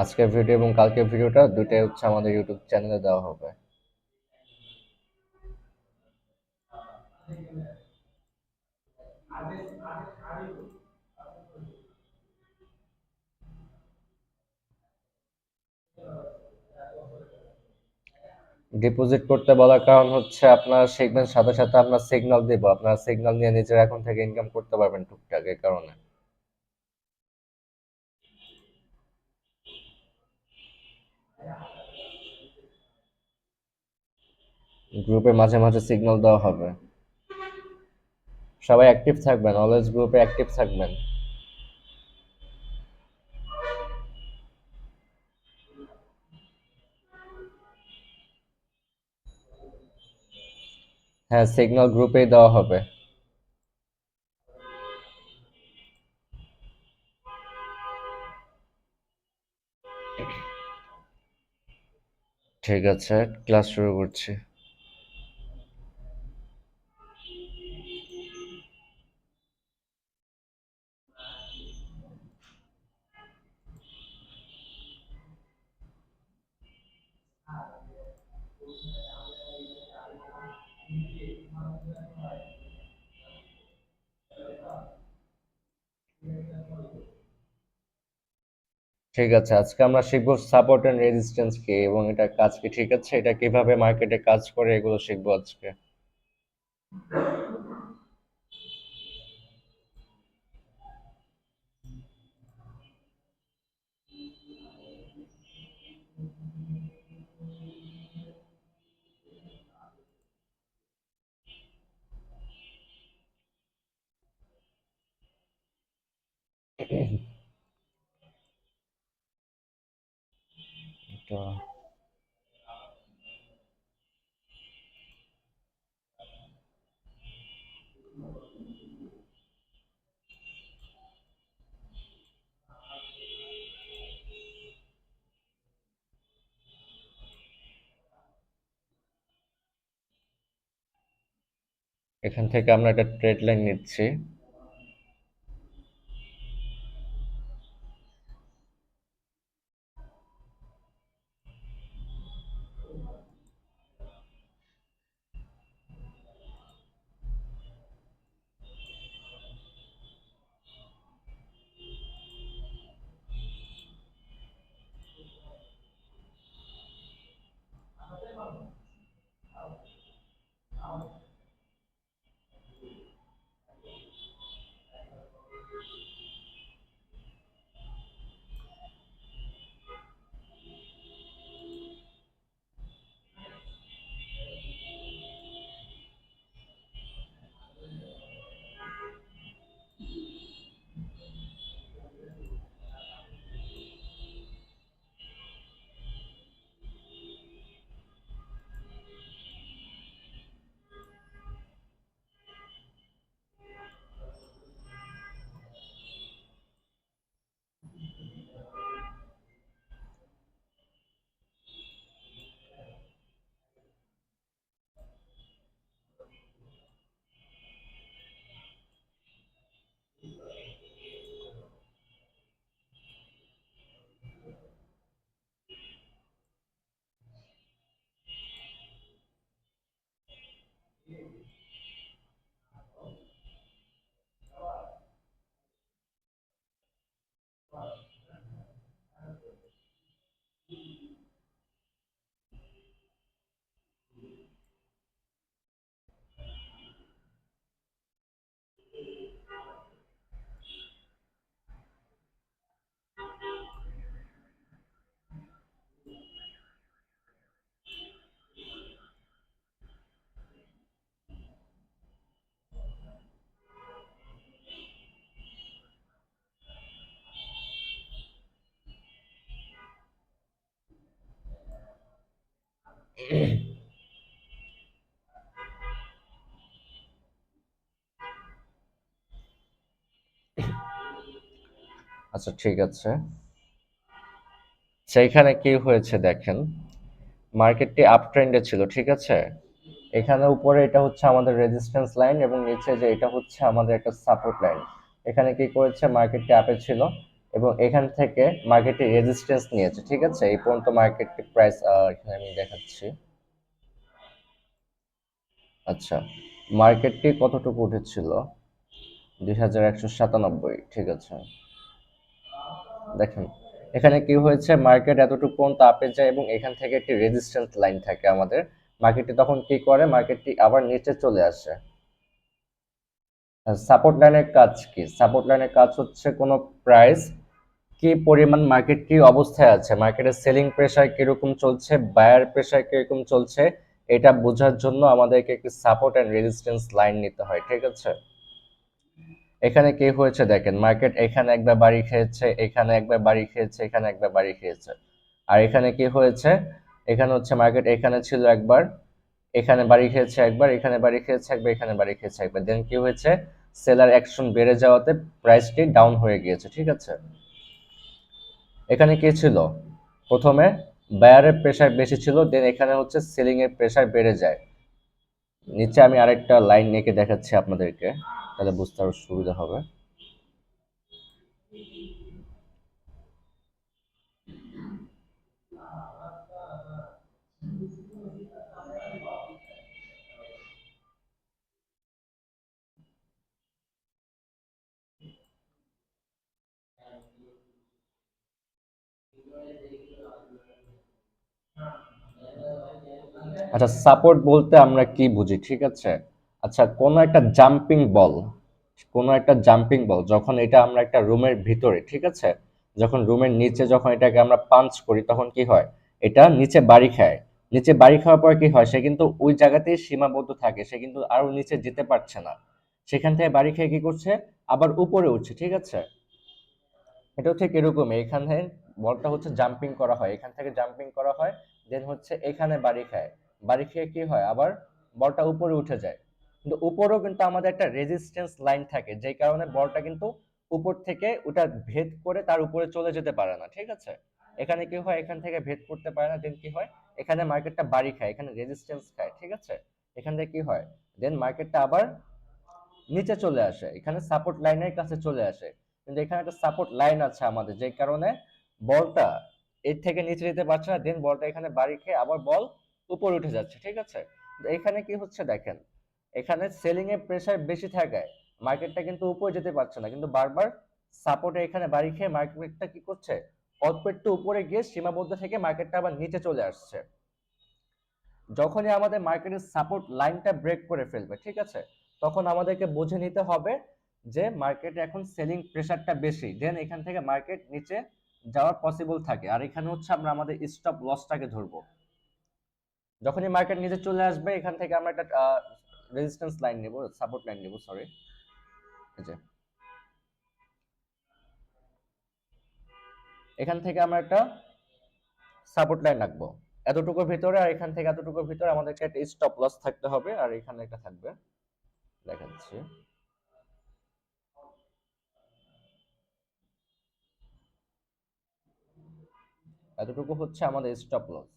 আজকের ভিডিও এবং কালকের ভিডিওটা দুইটাই হচ্ছে আমাদের ইউটিউব চ্যানেলে দেওয়া হবে। ডিপোজিট করতে বলার কারণ হচ্ছে আপনার শিখবেন, সাথে সাথে আপনার সিগন্যাল দিব, আপনার সিগন্যাল নিয়ে নিজের অ্যাকাউন্ট থেকে ইনকাম করতে পারবেন টুকটাক, এই কারণে। গ্রুপে মাঝে মাঝে সিগন্যাল দেওয়া হবে। সবাই অ্যাক্টিভ থাকবেন, অলওয়েজ গ্রুপে অ্যাক্টিভ থাকবেন। হ্যাঁ, সিগন্যাল গ্রুপেই দেওয়া হবে। ঠিক আছে, ক্লাস শুরু করছি। ঠিক আছে, আজকে আমরা শিখবো সাপোর্ট এন্ড রেজিস্ট্যান্স কি এবং এটার কাজ কি। ঠিক আছে, এটা কিভাবে মার্কেটে কাজ করে এগুলো শিখবো আজকে। তো এখান থেকে আমরা একটা ট্রেড লাইন নিচ্ছি। আচ্ছা, ঠিক আছে। সেইখানে কি হয়েছে দেখেন, মার্কেটটি আপ ট্রেন্ডে ছিল, ঠিক আছে। এখানে উপরে এটা হচ্ছে আমাদের রেজিস্ট্যান্স লাইন এবং নিচে যে এটা হচ্ছে আমাদের একটা সাপোর্ট লাইন। এখানে কি করেছে, মার্কেটটি আপে ছিল, এবং এখান থেকে মার্কেটে রেজিস্ট্যান্স নিয়েছে, ঠিক আছে? এই পর্যন্ত মার্কেটটি প্রাইস এখানে আমি দেখাচ্ছি। আচ্ছা, মার্কেটটি কতটুকু উঠেছিল? 2197, ঠিক আছে। দেখেন এখানে কি হয়েছে, মার্কেট এতটুকু পর্যন্ত আপে যায় এবং এখান থেকে একটি রেজিস্ট্যান্স লাইন থাকে আমাদের। মার্কেটটি তখন কি করে, মার্কেটটি আবার নিচে চলে আসে। সাপোর্ট লাইনের কাজ কি? সাপোর্ট লাইনের কাজ হচ্ছে কোনো প্রাইস কি পরিমাণ মার্কেট কি অবস্থায় আছে, মার্কেটের সেলিং প্রেসার কিরকম চলছে, বায়ার প্রেসার কিরকম চলছে, এটা বোঝার জন্য আমাদেরকে একটি সাপোর্ট এন্ড রেজিস্ট্যান্স লাইন নিতে হয়, ঠিক আছে? এখানে কি হয়েছে দেখেন, মার্কেট এখানে একবার বাড়ি খেয়েছে, এখানে একবার বাড়ি খেয়েছে, এখানে একবার বাড়ি খেয়েছে। আর এখানে কি হয়েছে, এখানে হচ্ছে মার্কেট এখানে ছিল একবার, এখানে বাড়ি খেয়েছে একবার, এখানে বাড়ি খেয়েছে একবার, এখানে বাড়ি খেয়েছে একবার। দেন কি হয়েছে, সেলার অ্যাকশন বেড়ে যাওয়াতে প্রাইসটি ডাউন হয়ে গিয়েছে, ঠিক আছে? এখানে কি ছিল, প্রথমে বায়ারের প্রেসার বেশি ছিল, দেন এখানে হচ্ছে সেলিং এর প্রেসার বেড়ে যায়। নিচে আমি আরেকটা লাইন এঁকে দেখাচ্ছি আপনাদেরকে, তাহলে বুঝতে আরো সুবিধা হবে। আচ্ছা, সাপোর্ট বলতে আমরা কি বুঝি, ঠিক আছে? আচ্ছা, কোন একটা জাম্পিং বল যখন এটা আমরা একটা রুমের ভিতরে, ঠিক আছে, যখন রুমের নিচে যখন এটাকে আমরা পাঞ্চ করি তখন কি হয়, এটা নিচে বাড়ি খায়। নিচে বাড়ি খাওয়ার পর কি হয়, সে কিন্তু ওই জায়গাতেই সীমাবদ্ধ থাকে, সে কিন্তু আরো নিচে যেতে পারছে না। সেখান থেকে বাড়ি খেয়ে কি করছে, আবার উপরে উঠছে, ঠিক আছে? এটাও ঠিক এরকম, এখানে বলটা হচ্ছে জাম্পিং করা হয়, এখান থেকে জাম্পিং করা হয়, দেন হচ্ছে এখানে বাড়ি খায়। বাড়ি খেয়ে কি হয়, আবার বলটা উপরে উঠে যায়। কিন্তু উপরেও কিন্তু আমাদের একটা রেজিস্ট্যান্স লাইন থাকে, যেই কারণে বলটা কিন্তু উপর থেকে ওটা ভেদ করে তার উপরে চলে যেতে পারে না, ঠিক আছে? এখানে কি হয়, এখান থেকে ভেদ করতে পারে না, দেন কি হয়, এখানে মার্কেটটা বাড়ি খায়, এখানে রেজিস্ট্যান্স খায়, ঠিক আছে? এখান থেকে কি হয়, দেন মার্কেটটা আবার নিচে চলে আসে, এখানে সাপোর্ট লাইনের কাছে চলে আসে। কিন্তু এখানে একটা সাপোর্ট লাইন আছে আমাদের, যে কারণে বলটা এর থেকে নিচে যেতে পারছে না, দেন বলটা এখানে বাড়ি খেয়ে আবার বল উপরে উঠে যাচ্ছে, ঠিক আছে? তো এখানে কি হচ্ছে দেখেন, এখানে সেলিং এর প্রেসার বেশি থাকায় মার্কেটটা কিন্তু উপরে যেতে পারছে না, কিন্তু বারবার সাপোর্টে এখানে বাড়ি খেয়ে মার্কেটটা কি করছে, অল্প একটু উপরে গিয়ে সীমাবদ্ধ থেকে মার্কেটটা আবার নিচে চলে আসছে। যখনই আমাদের মার্কেটের সাপোর্ট লাইনটা ব্রেক করে ফেলবে, ঠিক আছে, তখন আমাদেরকে বুঝে নিতে হবে যে মার্কেটে এখন সেলিং প্রেসারটা বেশি, দেন এখান থেকে মার্কেট নিচে যাওয়ার পসিবল থাকে। আর এখানে হচ্ছে আমরা আমাদের স্টপ লসটাকে ধরবো। যখনই মার্কেট নিচে চলে আসবে, এখান থেকে আমরা একটা রেজিস্ট্যান্স লাইন নেব, সাপোর্ট লাইন নেব, সরি, এই যে এখান থেকে আমরা একটা সাপোর্ট লাইন রাখবো এতটুকুর ভিতরে, আর এখান থেকে এতটুকুর ভিতরে আমাদেরকে একটা স্টপ লস থাকতে হবে, আর এখানে একটা থাকবে, দেখাচ্ছি। এতটুকু হচ্ছে আমাদের স্টপ লস।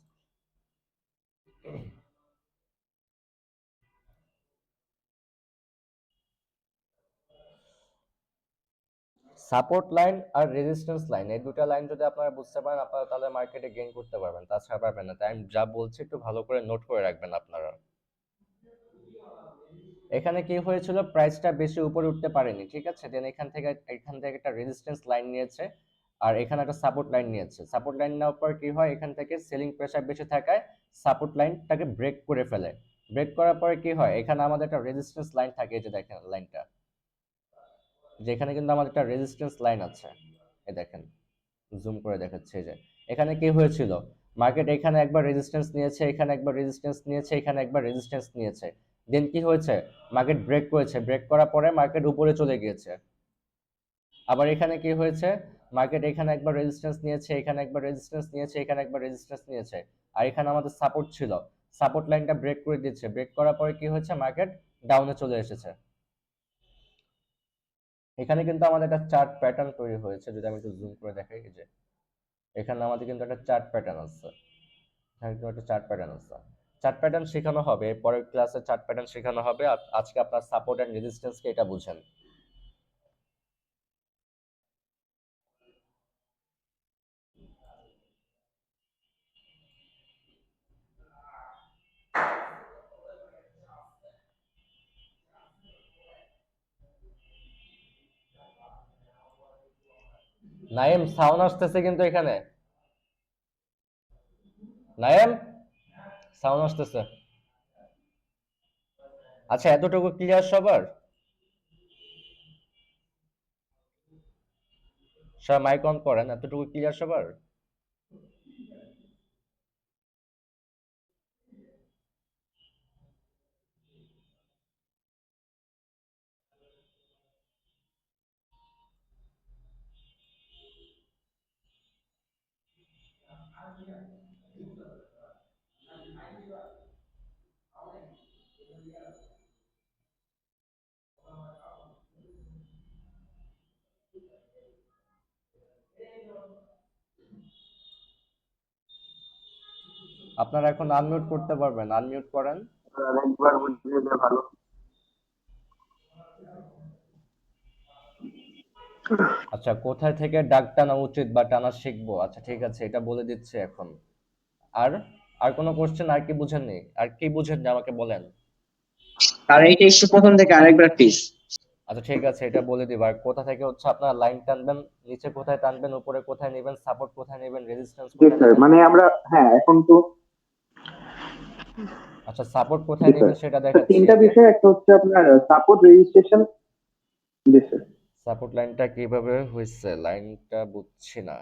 সাপোর্ট লাইন আর রেজিস্ট্যান্স লাইন, এই দুটো লাইন যদি আপনারা বুঝতে পারেন, আপনারা তাহলে মার্কেটে গেইন করতে পারবেন, তাছাড়া পারবেন না। তাই আমি যা বলছি একটু ভালো করে নোট করে রাখবেন আপনারা। এখানে কি হয়েছিল, প্রাইসটা বেশি উপরে উঠতে পারেনি, ঠিক আছে, দেন এখান থেকে একটা রেজিস্ট্যান্স লাইন নিয়েছে, আর এখানে একটা সাপোর্ট লাইন নিয়েছে। সাপোর্ট লাইন নেওয়ার পর কি হয়, এখান থেকে সেলিং প্রেসার বেশি থাকায় সাপোর্ট লাইনটাকে ব্রেক করে ফেলে। ব্রেক করার পরে কি হয়, এখানে আমাদের একটা রেজিস্ট্যান্স লাইন থাকে, এই যে দেখেন লাইনটা, যেখানে কিন্তু আমাদের একটা রেজিস্ট্যান্স লাইন আছে, এই দেখেন, জুম করে দেখাচ্ছে, এই যে এখানে কি হয়েছিল, মার্কেট এখানে একবার রেজিস্ট্যান্স নিয়েছে, এখানে একবার রেজিস্ট্যান্স নিয়েছে, এখানে একবার রেজিস্ট্যান্স নিয়েছে, দেন কি হয়েছে, মার্কেট ব্রেক করেছে, ব্রেক করার পরে মার্কেট উপরে চলে গিয়েছে। আবার এখানে কি হয়েছে, মার্কেট এখানে একবার রেজিস্ট্যান্স নিয়েছে, এখানে একবার রেজিস্ট্যান্স নিয়েছে, এখানে একবার রেজিস্ট্যান্স নিয়েছে, আর এখানে আমাদের সাপোর্ট ছিল, সাপোর্ট লাইনটা ব্রেক করে দিচ্ছে, ব্রেক করার পরে কি হয়েছে, মার্কেট ডাউনে চলে এসেছে। এখানে কিন্তু আমাদের একটা চার্ট প্যাটার্ন তৈরি হয়েছে, যদি আমি একটু জুম করে দেখাই, এই যে এখানে আমাদের কিন্তু একটা চার্ট প্যাটার্ন আছে, এখানে কিন্তু একটা চার্ট প্যাটার্ন আছে। চার্ট প্যাটার্ন শেখানো হবে, পরের ক্লাসে চার্ট প্যাটার্ন শেখানো হবে। আজকে আপনার সাপোর্ট এন্ড রেজিস্ট্যান্স কে এটা বুঝেন। নাইম, সাউন্ড আসতেছে কিন্তু এখানে। নাইম, সাউন্ড আসতেছে। আচ্ছা, এতটুকু ক্লিয়ার সবার? সবাই মাইক অন করেন, এতটুকু ক্লিয়ার সবার? আপনারা এখন আনমিউট করতে পারবেন, আনমিউট করেন। আরেকবার বুঝিয়ে দিলে ভালো। আচ্ছা, কোথায় থেকে ডাক টানা উচিত বা টানা শিখবো? আচ্ছা ঠিক আছে, এটা বলে দিচ্ছি এখন। আর আর কোনো কোশ্চেন? আর কি বুঝেননি? আর কি বুঝেননি আমাকে বলেন। আর এইটা একটু প্রথম থেকে আরেকবার প্লিজ। আচ্ছা ঠিক আছে, এটা বলে দিব। আর কোথা থেকে হচ্ছে আপনারা লাইন টানবেন, নিচে কোথায় টানবেন, উপরে কোথায় নেবেন, সাপোর্ট কোথায় নেবেন, রেজিস্ট্যান্স জি কোথায় স্যার, নেবেন। মানে আমরা হ্যাঁ এখন তো আচ্ছা, সাপোর্ট জি কোথায় স্যার। নেবেন সেটা স্যার দেখাচ্ছি, তিনটা ওকে। বিষয়, একটা হচ্ছে আপনার সাপোর্ট রেজিস্ট্রেশন। জি স্যার। সাপোর্ট লাইনটা কিভাবে হয়েছে, লাইনটা বুঝছি না।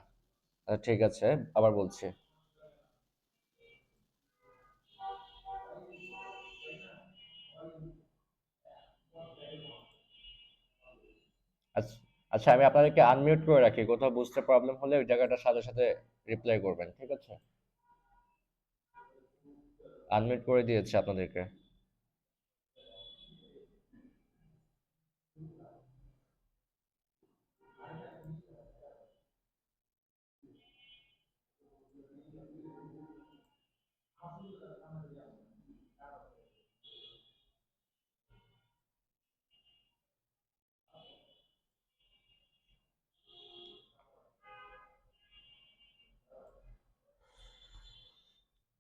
আচ্ছা ঠিক আছে, আবার বলছি। আচ্ছা, আচ্ছা, আমি আপনাদেরকে আনমিউট করে রাখি, কোথাও বুঝতে প্রবলেম হলে ওই জায়গাটার সাথে সাথে রিপ্লাই করবেন, ঠিক আছে? আনমিউট করে দিয়েছি আপনাদেরকে।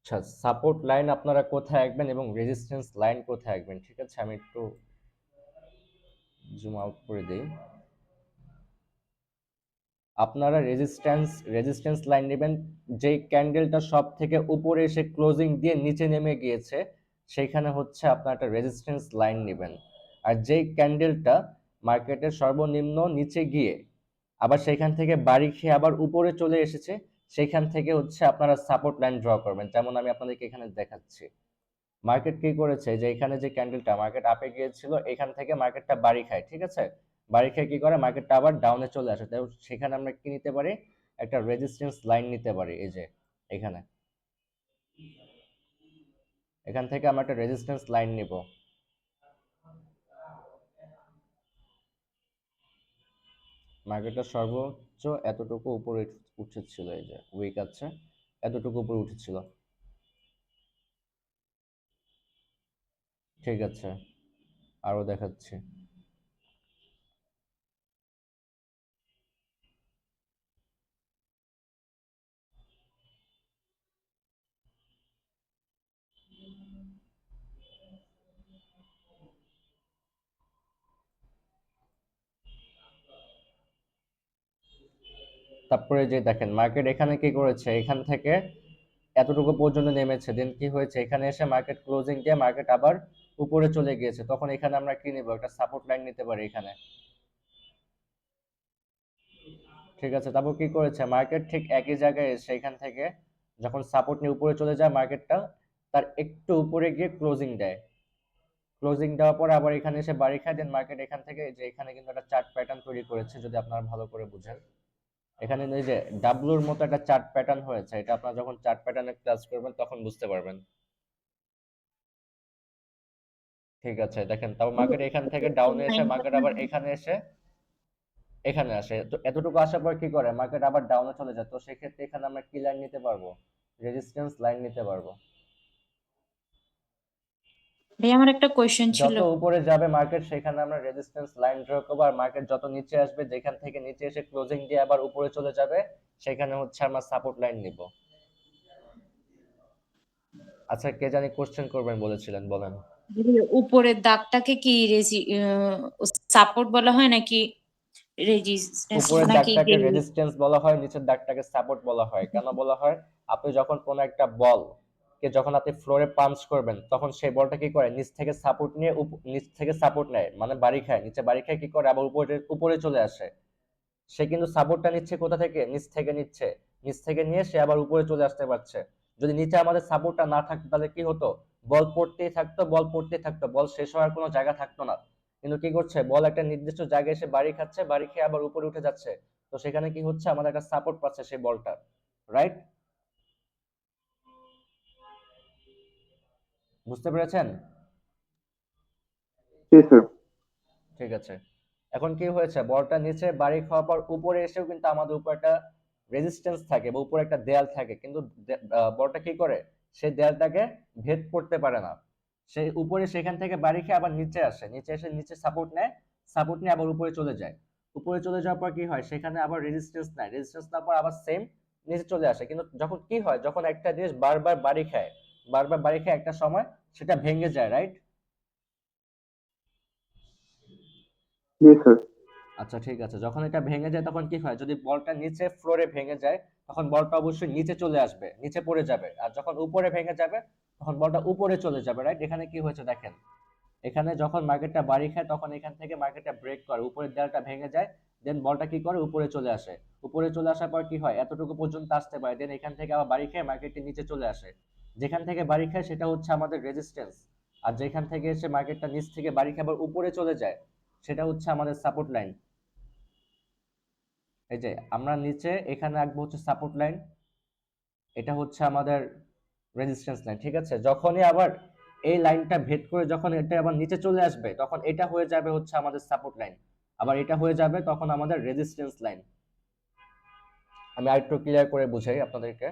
আচ্ছা, সাপোর্ট লাইন আপনারা কোথায় আঁকবেন এবং রেজিস্ট্যান্স লাইন কোথায় আঁকবেন, ঠিক আছে? আমি একটু জুম আউট করে দিই। আপনারা রেজিস্ট্যান্স লাইন নেবেন, যেই ক্যান্ডেলটা সব থেকে উপরে এসে ক্লোজিং দিয়ে নিচে নেমে গিয়েছে, সেইখানে হচ্ছে আপনার একটা রেজিস্ট্যান্স লাইন নেবেন। আর যেই ক্যান্ডেলটা মার্কেটের সর্বনিম্ন নিচে গিয়ে আবার সেইখান থেকে বাড়ি খেয়ে আবার উপরে চলে এসেছে, সেইখান থেকে হচ্ছে আপনারা সাপোর্ট লাইন ড্র করবেন। যেমন আমি আপনাদেরকে এখানে দেখাচ্ছি। মার্কেট কি করেছে, যে এখানে যে ক্যান্ডেলটা মার্কেট আপে গিয়েছিল, এখান থেকে মার্কেটটা বাড়ি খায়, ঠিক আছে? বাড়ি খেয়ে কি করে, মার্কেটটা আবার ডাউনে চলে আসে। তাই সেখানে আমরা কি নিতে পারি, একটা রেজিস্ট্যান্স লাইন নিতে পারি। এই যে এখানে, এখান থেকে আমরা একটা রেজিস্ট্যান্স লাইন নিব। মার্কেটটা সর্বোচ্চ এতটুকু উপরে উঠেছিল, এই যে উইক আছে, এতটুকু উপরে উঠেছিল। ঠিক আছে, আরো দেখাচ্ছি। তারপরে যে দেখেন, মার্কেট এখানে কি করেছে, এখান থেকে এতটুকু পর্যন্ত নেমেছে, দেন কি হয়েছে, এখানে এসে মার্কেট ক্লোজিং দিয়ে মার্কেট আবার উপরে চলে গিয়েছে। তখন এখানে আমরা কি নিব, একটা সাপোর্ট লাইন নিতে পারি এখানে, ঠিক আছে? তারপর কি করেছে, মার্কেট ঠিক একই জায়গায় এসে এখান থেকে যখন সাপোর্ট নিয়ে উপরে চলে যায়, মার্কেটটা তার একটু উপরে গিয়ে ক্লোজিং দেয়। ক্লোজিং দেওয়ার পরে আবার এখানে এসে বাড়ি খায়, দেন মার্কেট এখান থেকে, যে এখানে কিন্তু একটা চার্ট প্যাটার্ন তৈরি করেছে, যদি আপনারা ভালো করে বুঝেন। এখানে এই যে ডাব্লুর মতো একটা চার্ট প্যাটার্ন হয়েছে, এটা আপনারা যখন চার্ট প্যাটার্নে ক্লাস করবেন তখন বুঝতে পারবেন। ঠিক আছে, দেখেন, তারপর মার্কেট এখান থেকে ডাউনে এসে মার্কেট আবার এখানে এসে এখানে আসে। তো এতটুকু আসার পর কি করে, মার্কেট আবার ডাউনে চলে যায়। তো সেক্ষেত্রে এখানে আমরা কি লাইন নিতে পারবো, রেজিস্ট্যান্স লাইন নিতে পারবো। ভাই আমার একটা কোয়েশ্চেন ছিল। যত উপরে যাবে মার্কেট, সেখানে আমরা রেজিস্ট্যান্স লাইন ড্র করবো। আর মার্কেট যত নিচে আসবে, যেখান থেকে নিচে এসে ক্লোজিং দিয়ে আবার উপরে চলে যাবে, সেখানে হচ্ছে আমরা সাপোর্ট লাইন নিব। আচ্ছা, কে জানি কোশ্চেন করবেন বলেছিলেন, বলেন। উপরের দাগটাকে কি সাপোর্ট বলা হয় নাকি রেজিস্ট্যান্স উপরের নাকি দাগটাকে রেজিস্ট্যান্স বলা হয়, নিচের দাগটাকে সাপোর্ট বলা হয়। কেন বলা হয়? আপনি যখন কোনো একটা বল কে যখন আপনি ফ্লোরে পাঞ্চ করবেন তখন সেই বলটা কি করে নিচ থেকে সাপোর্ট নিয়ে নিচ থেকে সাপোর্ট নেয়, মানে বাড়ি খায়, নিচে বাড়ি খায়, কি করে আবার উপরে উপরে চলে আসে। সে কিন্তু সাপোর্টটা নিচ্ছে কোথা থেকে? নিচ থেকে নিচ্ছে, নিচ থেকে নিয়ে সে আবার উপরে চলে আসতে পারছে। যদি নিচে আমাদের সাপোর্টটা না থাকতো তাহলে কি হতো? বল পড়তেই থাকতো, বল পড়তেই থাকতো, বল শেষ হওয়ার কোনো জায়গা থাকতো না। কিন্তু কি করছে? বল একটা নির্দিষ্ট জায়গায় এসে বাড়ি খাচ্ছে, বাড়ি খেয়ে আবার উপরে উঠে যাচ্ছে। তো সেখানে কি হচ্ছে? আমাদের একটা সাপোর্ট পাচ্ছে সেই বলটা, রাইট? বুঝতে পেরেছেন? জি স্যার। ঠিক আছে। এখন কি হয়েছে? বলটা নিচে বাড়ি খাওয়ার পর উপরে এসেও কিন্তু আমাদের উপর একটা রেজিস্ট্যান্স থাকে বা উপরে একটা দেয়াল থাকে, কিন্তু বলটা কি করে? সেই দেয়ালটাকে ভেদ করতে পারে না। সেই উপরে সেখান থেকে বাড়ি খেয়ে আবার নিচে আসে, নিচে এসে নিচে সাপোর্ট নেয়, সাপোর্ট নিয়ে আবার উপরে চলে যায়। উপরে চলে যাওয়ার পর কি হয়? সেখানে আবার রেজিস্ট্যান্স নাই, রেজিস্ট্যান্স না পর আবার সেম নিচে চলে আসে। কিন্তু যখন কি হয়? যখন একটা জিনিস বারবার বাড়ি খায়, বারবার বাড়ি খায়, একটা সময় সেটা ভেঙে যায়, রাইট? জি স্যার। আচ্ছা ঠিক আছে, যখন এটা ভেঙে যায় তখন কি হয়? যদি বলটা নিচে ফ্লোরে ভেঙে যায় তখন বলটা অবশ্যই নিচে চলে আসবে, নিচে পড়ে যাবে। আর যখন উপরে ভেঙে যাবে তখন বলটা উপরে চলে যাবে, রাইট? এখানে কি হয়েছে দেখেন, এখানে যখন মার্কেটটা বাড়ি খায় তখন এখান থেকে মার্কেটটা ব্রেক করে, উপরের দেয়ালটা ভেঙে যায়, দেন বলটা কি করে? উপরে চলে আসে। উপরে চলে আসার পর কি হয়? এতটুকু পর্যন্ত আসতে পারে, দেন এখান থেকে আবার বাড়ি খেয়ে মার্কেটটি নিচে চলে আসে। যেখান থেকে বাড়ি খায় সেটা হচ্ছে আমাদের রেজিস্ট্যান্স, আর যেখান থেকে এসে মার্কেটটা নিচ থেকে বাড়ি খেয়ে আবার উপরে চলে যায় সেটা হচ্ছে আমাদের সাপোর্ট লাইন। এই যে আমরা নিচে এখানে আঁকবো হচ্ছে সাপোর্ট লাইন, এটা হচ্ছে আমাদের রেজিস্ট্যান্স লাইন, ঠিক আছে? যখনই আবার এই লাইনটা ভেদ করে যখন এটা আবার নিচে চলে আসবে তখন এটা হয়ে যাবে হচ্ছে আমাদের সাপোর্ট লাইন, আবার এটা হয়ে যাবে তখন আমাদের রেজিস্ট্যান্স লাইন। আমি আরেকটু ক্লিয়ার করে বুঝাই আপনাদেরকে।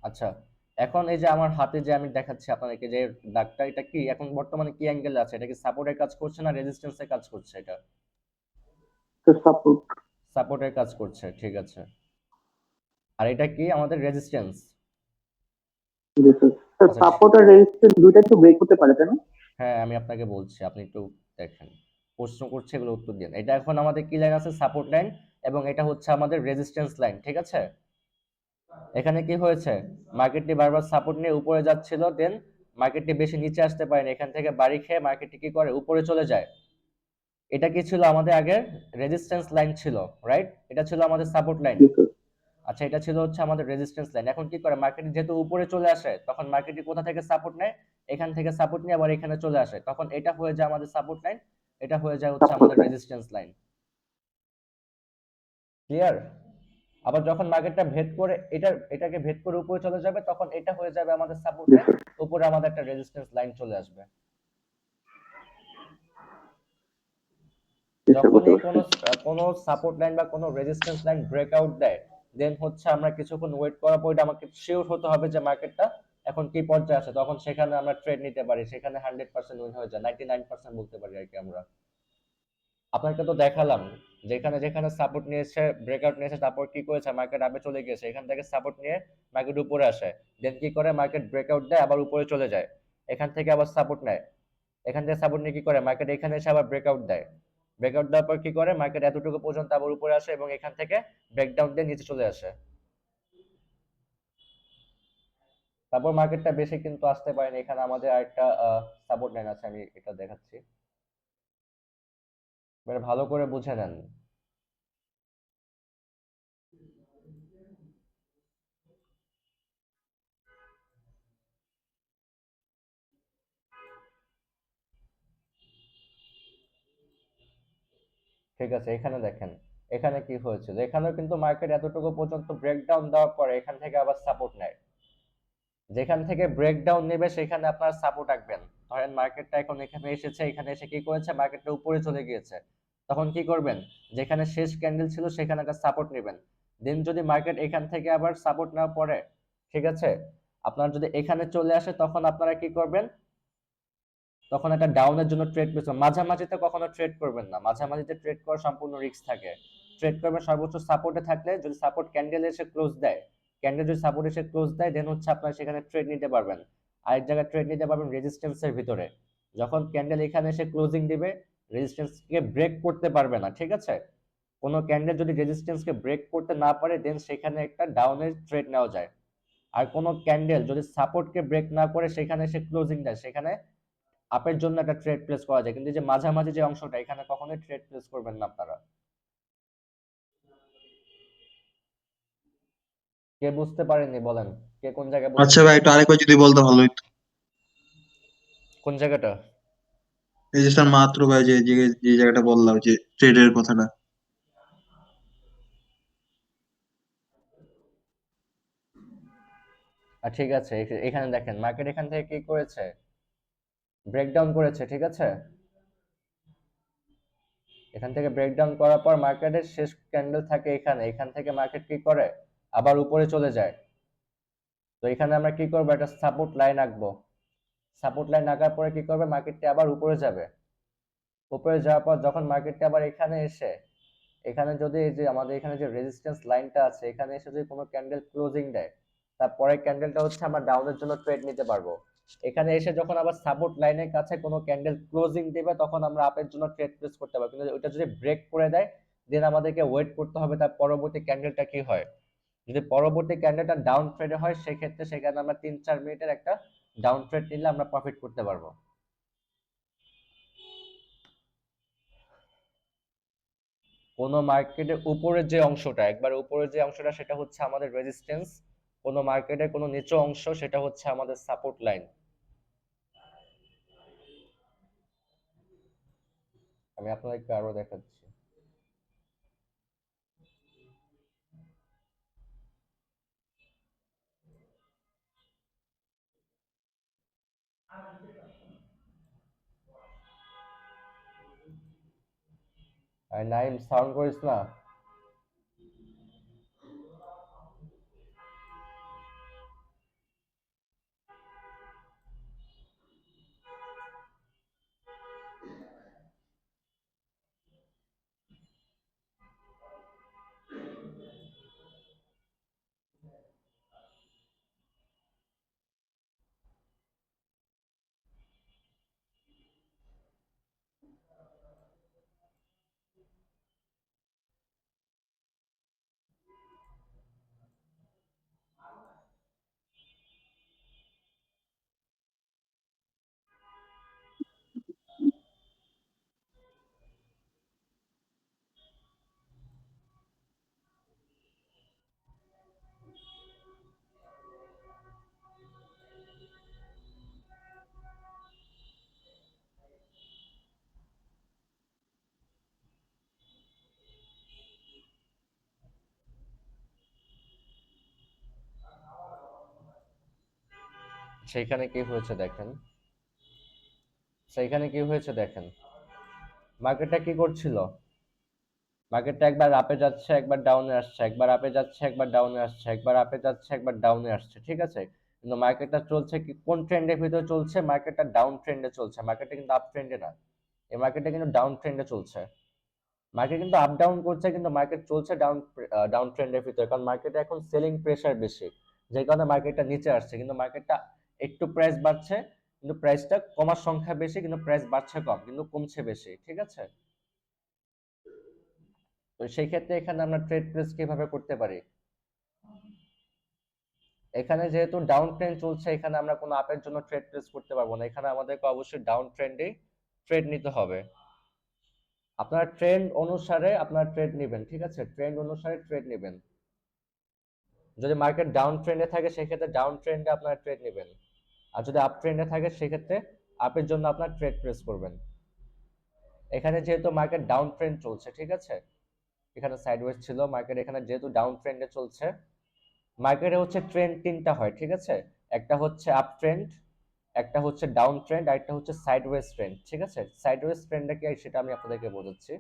আচ্ছা, এখন এই যে আমার হাতে যে আমি দেখাচ্ছি আপনাদেরকে যে দাগটা, এটা কি এখন বর্তমানে কি অ্যাঙ্গেল আছে? এটা কি সাপোর্টের কাজ করছে না রেজিস্ট্যান্সের কাজ করছে? এটা স্যার সাপোর্ট। সাপোর্টের কাজ করছে, ঠিক আছে। আর এটা কি? আমাদের রেজিস্ট্যান্স। জি স্যার। স্যার আচ্ছা সাপোর্ট আর রেজিস্ট্যান্স দুইটাই তো ব্রেক হতে পারে, তাই না? হ্যাঁ, আমি আপনাকে বলছি, আপনি একটু দেখেন, প্রশ্ন করছে এগুলো উত্তর দিন। এটা এখন আমাদের কি লাইন আছে? সাপোর্ট লাইন, এবং এটা হচ্ছে আমাদের রেজিস্ট্যান্স লাইন, ঠিক আছে? এখানে কি হয়েছে? মার্কেটটি বারবার সাপোর্ট নিয়ে উপরে যাচ্ছিল, দেন মার্কেটটি বেশি নিচে আসতে পারেনি, এখান থেকে বাড়ি খেয়ে মার্কেটটি কি করে? উপরে চলে যায়। এটা কি ছিল? আমাদের আগে রেজিস্ট্যান্স লাইন ছিল, রাইট? এটা ছিল আমাদের সাপোর্ট লাইন। জি স্যার। আচ্ছা, এটা ছিল হচ্ছে আমাদের রেজিস্ট্যান্স লাইন। এখন কি করে? মার্কেট যেহেতু উপরে চলে আসে তখন মার্কেটটি কোথা থেকে সাপোর্ট নেয়? এখান থেকে সাপোর্ট নিয়ে আবার এখানে চলে আসে, তখন এটা হয়ে যায় আমাদের সাপোর্ট লাইন, এটা হয়ে যায় হচ্ছে সাপোর্ট আমাদের লাইন। Resistance line. ক্লিয়ার? আবার যখন মার্কেটটা ভেদ করে এটাকে ভেদ করে উপরে চলে যাবে তখন এটা হয়ে যাবে আমাদের সাপোর্ট জি লাইন, স্যার। উপরে আমাদের একটা রেজিস্ট্যান্স লাইন চলে আসবে। জি স্যার, বুঝতে যখনই পারছি। কোনো সাপোর্ট লাইন বা কোনো রেজিস্ট্যান্স লাইন ব্রেকআউট দেয়, দেন হচ্ছে আমরা কিছুক্ষণ ওয়েট করার পর এটা আমাকে শিওর হতে হবে যে মার্কেটটা এখন কি পর্যায়ে আছে, তখন সেখানে আমরা ট্রেড নিতে পারি, সেখানে 100% উইন হয়ে যায়, 99% বলতে পারি আর কি আমরা। আপনাকে তো দেখালাম যেখানে যেখানে সাপোর্ট নিয়েছে, ব্রেকআউট নিয়েছে, তারপর কি করেছে? মার্কেট আবে চলে গিয়েছে, এখান থেকে সাপোর্ট নিয়ে মার্কেট উপরে আসে, দেন কি করে? মার্কেট ব্রেকআউট দেয়, আবার উপরে চলে যায়, এখান থেকে আবার সাপোর্ট নেয়, এখান থেকে সাপোর্ট নিয়ে কি করে? মার্কেট এখানে এসে আবার ব্রেকআউট দেয়, ব্রেকআউট দেওয়ার পর কি করে? মার্কেট এতটুকু পর্যন্ত আবার উপরে আসে এবং এখান থেকে ব্রেকডাউন দিয়ে নিচে চলে আসে। তারপর মার্কেটটা বেশি কিন্তু আসতে পারেনি, এখানে আমাদের আরেকটা সাপোর্ট লাইন আছে, আমি এটা দেখাচ্ছি, এবারে ভালো করে বুঝে নেন। ঠিক আছে, এখানে দেখেন, এখানে কি হয়েছে? এখানেও কিন্তু মার্কেট এতটুকু পর্যন্ত ব্রেকডাউন দেওয়ার পরে এখান থেকে আবার সাপোর্ট নেয়, যেখান থেকে ব্রেকডাউন নেবে সেখানে আপনার সাপোর্ট রাখবেন। ধরেন মার্কেটটা এখন এখানে এসেছে, এখানে এসে কি করেছে? মার্কেটটা উপরে চলে গিয়েছে, তখন কি করবেন? যেখানে শেষ ক্যান্ডেল ছিল সেখানে একটা সাপোর্ট নেবেন। দেন যদি মার্কেট এখান থেকে আবার সাপোর্ট নেওয়ার পরে, ঠিক আছে, আপনার যদি এখানে চলে আসে তখন আপনারা কি করবেন? তখন একটা ডাউনের জন্য ট্রেড পেছন, মাঝামাঝিতে কখনো ট্রেড করবেন না, মাঝামাঝিতে ট্রেড করা সম্পূর্ণ রিস্ক থাকে। ট্রেড করবেন সর্বোচ্চ সাপোর্টে থাকলে, যদি সাপোর্ট ক্যান্ডেল এসে ক্লোজ দেয় ক্যান্ডেল যদি সাপোর্ট এসে ক্লোজ দেয় দেন হচ্ছে আপনারা সেখানে ট্রেড নিতে পারবেন। আরেক জায়গায় ট্রেড নিতে পারবেন রেজিস্ট্যান্সের ভিতরে। যখন ক্যান্ডেল এখানে এসে ক্লোজিং দিবে রেজিস্ট্যান্সকে ব্রেক করতে পারবে না, ঠিক আছে? কোনো ক্যান্ডেল যদি রেজিস্ট্যান্সকে ব্রেক করতে না পারে দেন সেখানে একটা ডাউনের ট্রেড নেওয়া যায়। আর কোনো ক্যান্ডেল যদি সাপোর্টকে ব্রেক না করে সেখানে এসে ক্লোজিং দেয় সেখানে আপের জন্য একটা ট্রেড প্লেস করা যায়। কিন্তু এই যে মাঝামাঝি যে অংশটা এখানে কখনোই ট্রেড প্লেস করবেন না আপনারা। কে বুঝতে পারেননি বলেন, কে কোন জায়গায় বুঝতে আচ্ছা ভাই, একটু আরেকবার যদি বলতে ভালো হতো। কোন জায়গাটা? এই যে স্যার মাত্র ভাই যে যে যে জায়গাটা বললাম, যে ট্রেডের কথাটা। ঠিক আছে, এখানে দেখেন মার্কেট এখান থেকে কি করেছে, ব্রেকডাউন করেছে, ঠিক আছে? এখান থেকে ব্রেকডাউন করার পর মার্কেটের শেষ ক্যান্ডেল থাকে এখানে, এখান থেকে মার্কেট কি করে আবার উপরে চলে যায়। তো এখানে আমরা কি করবো, একটা সাপোর্ট লাইন আঁকবো। সাপোর্ট লাইন আঁকার পরে কি করবে, মার্কেটটি আবার উপরে যাবে। উপরে যাওয়ার পর যখন মার্কেটটি আবার এখানে এসে এখানে যদি এই যে আমাদের এখানে যে রেজিস্ট্যান্স লাইনটা আছে এখানে এসে যদি কোনো ক্যান্ডেল ক্লোজিং দেয় তারপরে ক্যান্ডেলটা হচ্ছে আমরা ডাউনের জন্য ট্রেড নিতে পারবো। এখানে এসে যখন আবার সাপোর্ট লাইনের কাছে কোনো ক্যান্ডেল ক্লোজিং দিবে তখন আমরা আপের জন্য ট্রেড প্লেস করতে পারবো। কিন্তু ওটা যদি ব্রেক করে দেয় দেন আমাদেরকে ওয়েট করতে হবে তার পরবর্তী ক্যান্ডেলটা কি হয়। যদি পরবর্তী ক্যান্ডেলটা ডাউন ট্রেডে হয় সেক্ষেত্রে সেখানে আমরা 3-4 মিনিটের একটা ডাউন ট্রেড নিলে আমরা প্রফিট করতে পারবো। কোনো মার্কেটের উপরের যে অংশটা, একবার উপরের যে অংশটা সেটা হচ্ছে আমাদের রেজিস্ট্যান্স। কোনো মার্কেটের কোনো নিচু অংশ সেটা হচ্ছে আমাদের সাপোর্ট লাইন। আমি আপনাদেরকে আরো দেখাচ্ছি। আর নাইম সাউন্ড করিস না। সেইখানে কি হয়েছে দেখেন, সেইখানে কি হয়েছে দেখেন। মার্কেটটা কি করছিল, মার্কেটটা একবার আপে যাচ্ছে একবার ডাউনে আসছে, একবার আপে যাচ্ছে একবার ডাউনে আসছে, একবার আপে যাচ্ছে একবার ডাউনে আসছে, ঠিক আছে? কিন্তু মার্কেটটা চলছে কি কোন ট্রেন্ডের ভিতরে চলছে, মার্কেটটা ডাউন ট্রেন্ডে চলছে, মার্কেটটা কিন্তু আপ ট্রেন্ডে না। এই মার্কেটটা কিন্তু ডাউন ট্রেন্ডে চলছে। মার্কেট কিন্তু আপ ডাউন করছে কিন্তু মার্কেট চলছে ডাউন ডাউন ট্রেন্ডের ভিতরে, কারণ মার্কেটে এখন সেলিং প্রেসার বেশি, যে কারণে মার্কেটটা নিচে আসছে। কিন্তু মার্কেটটা একটু প্রাইস বাড়ছে, কিন্তু প্রাইসটা কমার সংখ্যা বেশি, কিন্তু প্রাইস বাড়ছে কম কিন্তু কমছে বেশি, ঠিক আছে? তো সেই ক্ষেত্রে এখানে আমরা ট্রেড প্লেস কিভাবে করতে পারি, এখানে যেহেতু ডাউন ট্রেন্ড চলছে এখানে আমরা কোনো আপের জন্য ট্রেড প্লেস করতে পারবো না, এখানে আমাদেরকে অবশ্যই ডাউন ট্রেন্ডেই ট্রেড নিতে হবে। আপনার ট্রেন্ড অনুসারে আপনার ট্রেড নেবেন, ঠিক আছে? ট্রেন্ড অনুসারে ট্রেড নেবেন। যদি মার্কেট ডাউন ট্রেন্ডে থাকে সেক্ষেত্রে ডাউন ট্রেন্ডে আপনার ট্রেড নেবেন, আর যদি আপ ট্রেন্ডে থাকে সেক্ষেত্রে আপের জন্য আপনার ট্রেড প্লেস করবেন। এখানে যেহেতু মার্কেট ডাউন ট্রেন্ড চলছে, ঠিক আছে? এখানে সাইডওয়েজ ছিল মার্কেট, এখানে যেহেতু ডাউন ট্রেন্ডে চলছে, মার্কেটে হচ্ছে ট্রেন্ড তিনটা হয়, ঠিক আছে? একটা হচ্ছে আপ ট্রেন্ড, একটা হচ্ছে ডাউন ট্রেন্ড, আর একটা হচ্ছে সাইডওয়েজ ট্রেন্ড, ঠিক আছে? সাইডওয়েজ ট্রেন্ডটা কি সেটা আমি আপনাদেরকে বোঝাচ্ছি।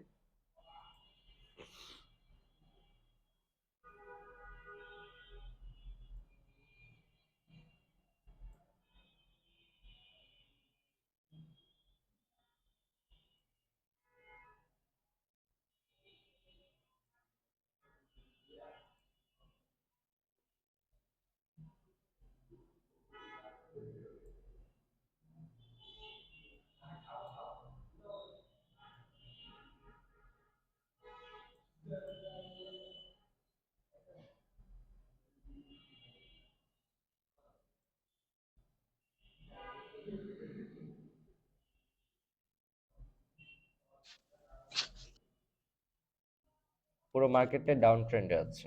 পুরো মার্কেটে ডাউন ট্রেন্ডে আছে।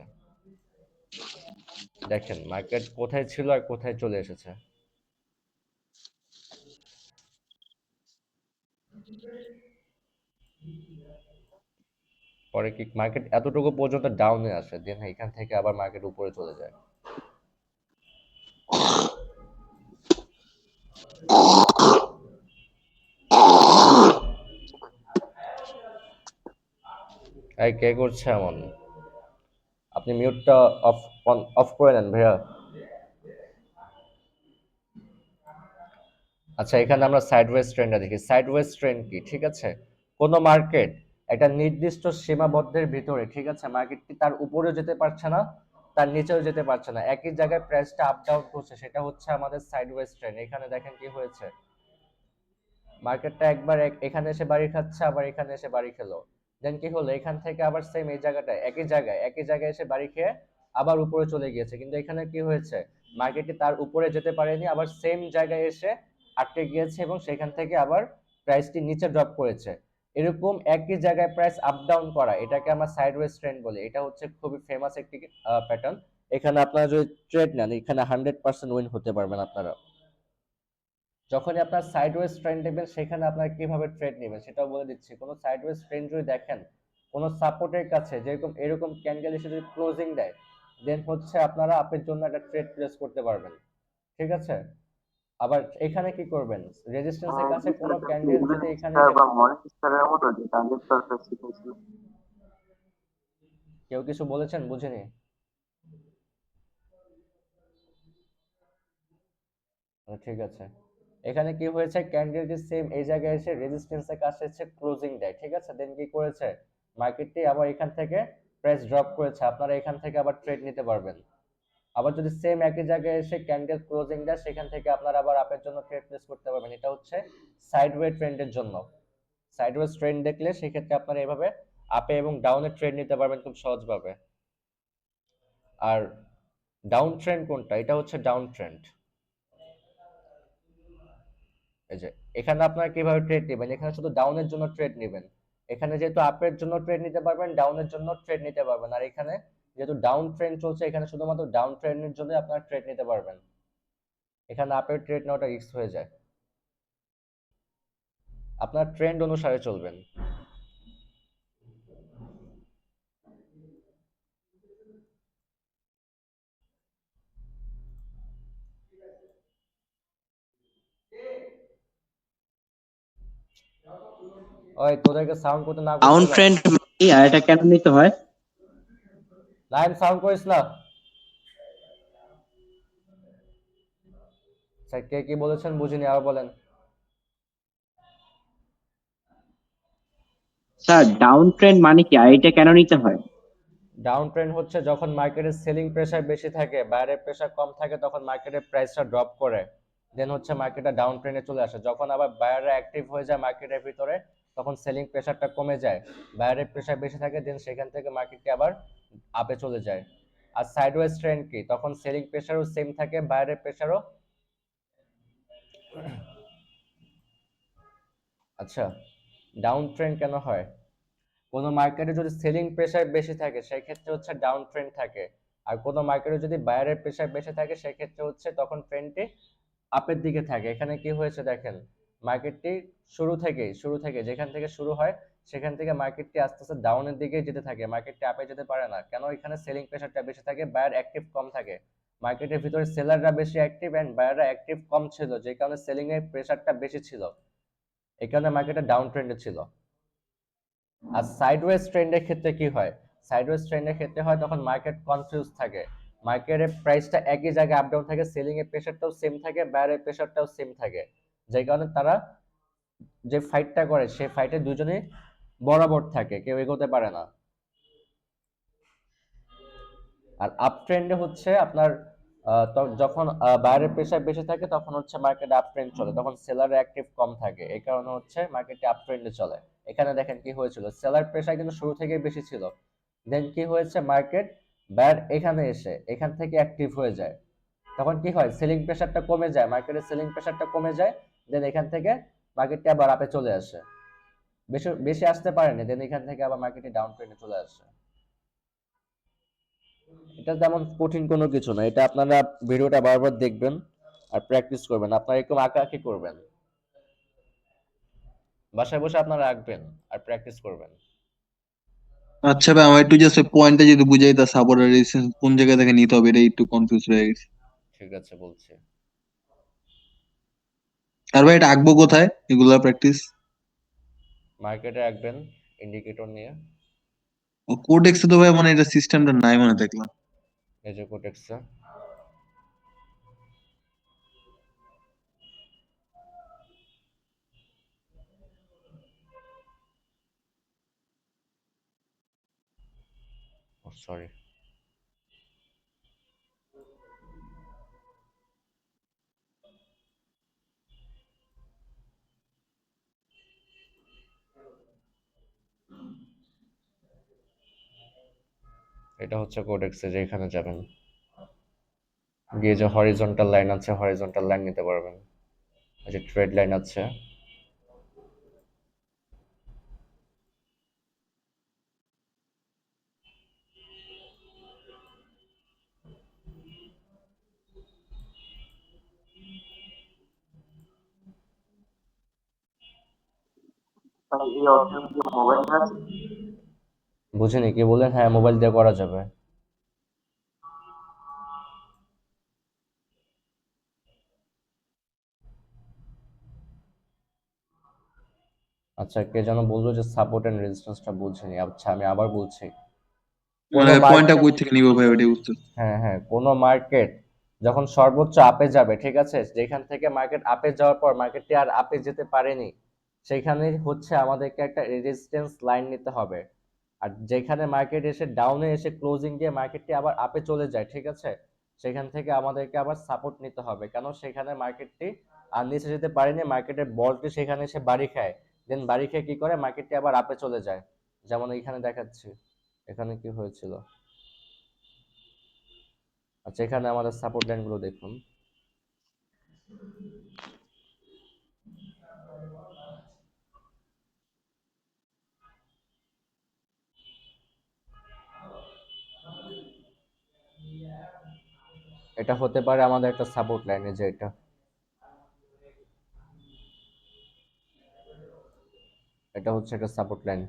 দেখেন মার্কেট কোথায় ছিল আর কোথায় চলে এসেছে। পরে কি মার্কেট এতটুকু পর্যন্ত ডাউনে আসে, দেন এখান থেকে আবার মার্কেট উপরে চলে যায়। এই কে করছে এমন? আপনি মিউটটা অফ অফ করে নেন ভাইয়া। আচ্ছা, এখানে আমরা সাইডওয়েজ ট্রেন্ডটা দেখি। সাইডওয়েজ ট্রেন্ড কি? ঠিক আছে, কোনো মার্কেট একটা নির্দিষ্ট সীমাবদ্ধের ভিতরে, ঠিক আছে, মার্কেটটি তার উপরেও যেতে পারছে না, তার নিচেও যেতে পারছে না, একই জায়গায় প্রাইসটা আপ ডাউন করছে, সেটা হচ্ছে আমাদের সাইডওয়েজ ট্রেন্ড। এখানে দেখেন কি হয়েছে, মার্কেটটা একবার এখানে এসে বাড়ি খাচ্ছে, আবার এখানে এসে বাড়ি খেলো, দেন কি হলো, এখান থেকে আবার সেম এই জায়গাটায় একই জায়গায় এসে বাড়ি খেয়ে আবার উপরে চলে গিয়েছে। কিন্তু এখানে কি হয়েছে, মার্কেটটি তার উপরে যেতে পারেনি, আবার সেম জায়গায় এসে আটকে গিয়েছে এবং সেখান থেকে আবার প্রাইসটি নিচে ড্রপ করেছে। এরকম একই জায়গায় প্রাইস আপ ডাউন করা, এটাকে আমরা সাইডওয়েজ ট্রেন্ড বলি। এটা হচ্ছে খুবই ফেমাস একটি প্যাটার্ন। এখানে আপনারা যদি ট্রেড নেন, এখানে 100% উইন হতে পারবেন আপনারা। যখনই আপনার সাইডওয়েজ ট্রেন্ড দেখবেন, সেখানে আপনারা কিভাবে ট্রেড নেবেন সেটাও বলে দিচ্ছি। কোনো সাইডওয়েজ ট্রেন্ড যদি দেখেন, কোনো সাপোর্টের কাছে যেরকম এরকম ক্যান্ডেল এসে যদি ক্লোজিং দেয়, দেন হচ্ছে আপনারা আপনার জন্য একটা ট্রেড প্লেস করতে পারবেন। ঠিক আছে, আবার এখানে কি করবেন, রেজিস্ট্যান্সের কাছে কোনো ক্যান্ডেল যদি এখানে এসে, বা মর্নিং স্টারের মতো যে টার্গেট সরফেস শিখেছিল। কেউ কিছু বলেছেন বুঝিনি। ঠিক আছে, এখানে কি হয়েছে, ক্যান্ডেলটি সেম এই জায়গায় এসে রেজিস্ট্যান্সের কাছে এসে ক্লোজিং দেয়, ঠিক আছে, দেন কি করেছে, মার্কেটটি আবার এখান থেকে প্রাইস ড্রপ করেছে, আপনারা এখান থেকে আবার ট্রেড নিতে পারবেন। আবার যদি সেম একই জায়গায় এসে ক্যান্ডেল ক্লোজিং দেয়, সেখান থেকে আপনারা আবার আপের জন্য ট্রেড প্লেস করতে পারবেন। এটা হচ্ছে সাইডওয়ে ট্রেন্ডের জন্য। সাইডওয়েজ ট্রেন্ড দেখলে সেক্ষেত্রে আপনারা এভাবে আপে এবং ডাউনে ট্রেড নিতে পারবেন খুব সহজভাবে। আর ডাউন ট্রেন্ড কোনটা, এটা হচ্ছে ডাউন ট্রেন্ড। এই যে এখানে আপনারা কিভাবে ট্রেড নেবেন, এখানে শুধু ডাউনের জন্য ট্রেড নেবেন। এখানে যেহেতু আপের জন্য ট্রেড নিতে পারবেন, ডাউনের জন্য ট্রেড নিতে পারবেন। আর এখানে যেহেতু ডাউন ট্রেন্ড চলছে, এখানে শুধুমাত্র ডাউন ট্রেন্ডের জন্য আপনারা ট্রেড নিতে পারবেন। এখানে আপের ট্রেড নেওয়াটা রিস্ক হয়ে যায়। আপনার ট্রেন্ড অনুসারে চলবেন। ওই তোদেরকে সাউন্ড করতে না ডাউন করছিলাম? ট্রেন্ড কি আর এটা কেন নিতে হয়? লাইন সাউন্ড করিস না। স্যার কে কি বলেছেন বুঝিনি, আর বলেন। স্যার ডাউন ট্রেন্ড মানে কি আর এটা কেন নিতে হয়? ডাউন ট্রেন্ড হচ্ছে যখন মার্কেটের সেলিং প্রেসার বেশি থাকে, বায়ারের প্রেসার কম থাকে, তখন মার্কেটের প্রাইসটা ড্রপ করে, দেন হচ্ছে মার্কেটটা ডাউন ট্রেন্ডে চলে আসে। যখন আবার বায়াররা অ্যাক্টিভ হয়ে যায় মার্কেটের ভিতরে, তখন সেলিং প্রেসারটা কমে যায়, বায়ারের প্রেসার বেশি থাকে, দেন সেখান থেকে মার্কেটটি আবার আপে চলে যায়। আর সাইডওয়েজ ট্রেন্ড কি, তখন সেলিং প্রেসারও সেম থাকে, বায়ারের প্রেসারও। আচ্ছা, ডাউন ট্রেন্ড কেন হয়, কোনো মার্কেটে যদি সেলিং প্রেসার বেশি থাকে সেই ক্ষেত্রে হচ্ছে ডাউন ট্রেন্ড থাকে। আর কোনো মার্কেটে যদি বায়ারের প্রেসার বেশি থাকে সেই ক্ষেত্রে হচ্ছে তখন ট্রেন্ডটি আপের দিকে থাকে। এখানে কি হয়েছে দেখেন, মার্কেটটি শুরু থেকে যেখান থেকে শুরু হয়, সেখান থেকে মার্কেটটি আস্তে আস্তে ডাউনের দিকে যেতে থাকে, মার্কেটটি আপে যেতে পারে না। কেন, এখানে সেলিং প্রেসারটা বেশি থাকে, বায়ার অ্যাক্টিভ কম থাকে। মার্কেটের ভিতরে সেলাররা বেশি অ্যাক্টিভ এন্ড বায়াররা অ্যাক্টিভ কম ছিল, যে কারণে সেলিং এর প্রেসারটা বেশি ছিল, এই কারণে মার্কেটটা ডাউন ট্রেন্ডে ছিল। আর সাইডওয়েজ ট্রেন্ডের ক্ষেত্রে কি হয়, সাইডওয়েজ ট্রেন্ডের ক্ষেত্রে হয় তখন মার্কেট কনফিউজ থাকে, মার্কেটের প্রাইসটা একই জায়গায় আপ ডাউন থাকে, সেলিং এর প্রেসারটাও সেম থাকে, বায়ারের প্রেসারটাও সেম থাকে, যে কারণে তারা যে ফাইটটা করে সেই ফাইটে দুজনেই বরাবর থাকে, কেউ এগোতে পারে না। আর আপ ট্রেন্ডে হচ্ছে আপনার যখন বায়ারের প্রেসার বেশি থাকে তখন হচ্ছে মার্কেট আপ ট্রেন্ড চলে, তখন সেলার অ্যাক্টিভ কম থাকে, এই কারণে হচ্ছে মার্কেটে আপ ট্রেন্ডে চলে। এখানে দেখেন কি হয়েছিল, সেলার প্রেসার কিন্তু শুরু থেকেই বেশি ছিল, দেন কি হয়েছে, মার্কেট বায়ার এখানে এসে এখান থেকে অ্যাক্টিভ হয়ে যায়, তখন কি হয়, সেলিং প্রেসারটা কমে যায়, মার্কেটের সেলিং প্রেসারটা কমে যায়, দেন এখান থেকে মার্কেটটা আবার আপে চলে আসে, বেশি বেশি আসতে পারেনি, দেন এখান থেকে আবার মার্কেটে ডাউন ট্রেন্ডে চলে আসে। এটা তেমন কঠিন কোনো কিছু না, এটা আপনারা ভিডিওটা বারবার দেখবেন আর প্র্যাকটিস করবেন, আপনারা একটু আঁকাআঁকি করবেন, বাসায় বসে আপনারা আঁকবেন আর প্র্যাকটিস করবেন। আচ্ছা ভাই, আমার একটু জাস্ট পয়েন্টটা যদি বুঝাই, তা সাপোর্ট আর রেজিস্ট্যান্স কোন জায়গা থেকে নিতে হবে, এটা একটু কনফিউজ হয়ে গেছে। ঠিক আছে, বলছি। আর ভাই এটা আঁকবো কোথায় এগুলা প্র্যাকটিস? মার্কেটে আঁকবেন ইন্ডিকেটর নিয়ে। ও কোডেক্সে তো ভাই মানে এটা সিস্টেমটা নাই মানে দেখলাম। এই যে কোটেক্সে। ও সরি। এটা হচ্ছে কোডেক্সে, যে এখানে যাবেন, গিয়ে যে হরিজন্টাল লাইন আছে হরিজন্টাল লাইন নিতে পারবেন, এই যে ট্রেড লাইন আছে। এই অপশন কি মোবাইল আছে? বুঝিনি কি বললেন? হ্যাঁ, মোবাইল দিয়ে করা যাবে। আচ্ছা, কে যেন বললো যে সাপোর্ট এন্ড রেজিস্ট্যান্সটা বুঝিনি। আচ্ছা, আমি আবার বলছি। কোন মানে পয়েন্টটা মার্কেট, কই থেকে নিবো ভাই ওটাই বুঝতে। হ্যাঁ হ্যাঁ, কোন মার্কেট যখন সর্বোচ্চ আপে যাবে, ঠিক আছে, যেখান থেকে মার্কেট আপে যাওয়ার পর মার্কেটটি আর আপে যেতে পারেনি, সেখানে হচ্ছে আমাদেরকে একটা রেজিস্ট্যান্স লাইন নিতে হবে। আর যেখানে মার্কেট এসে ডাউনে এসে ক্লোজিং দিয়ে মার্কেটটি আবার আপে চলে যায়, ঠিক আছে, সেখান থেকে আমাদেরকে আবার সাপোর্ট নিতে হবে, কেন সেখানে মার্কেটটি আর নিচে যেতে পারেনি, মার্কেটের বলটি সেখানে এসে বাড়ি খায়, দেন বাড়ি খেয়ে কি করে মার্কেটটি আবার আপে চলে যায়। যেমন এখানে দেখাচ্ছি, এখানে কি হয়েছিল। আচ্ছা, এখানে আমাদের সাপোর্ট লাইন গুলো দেখুন। এটা হতে পারে আমাদের একটা সাপোর্ট লাইনে, যে এটা হচ্ছে একটা সাপোর্ট লাইন।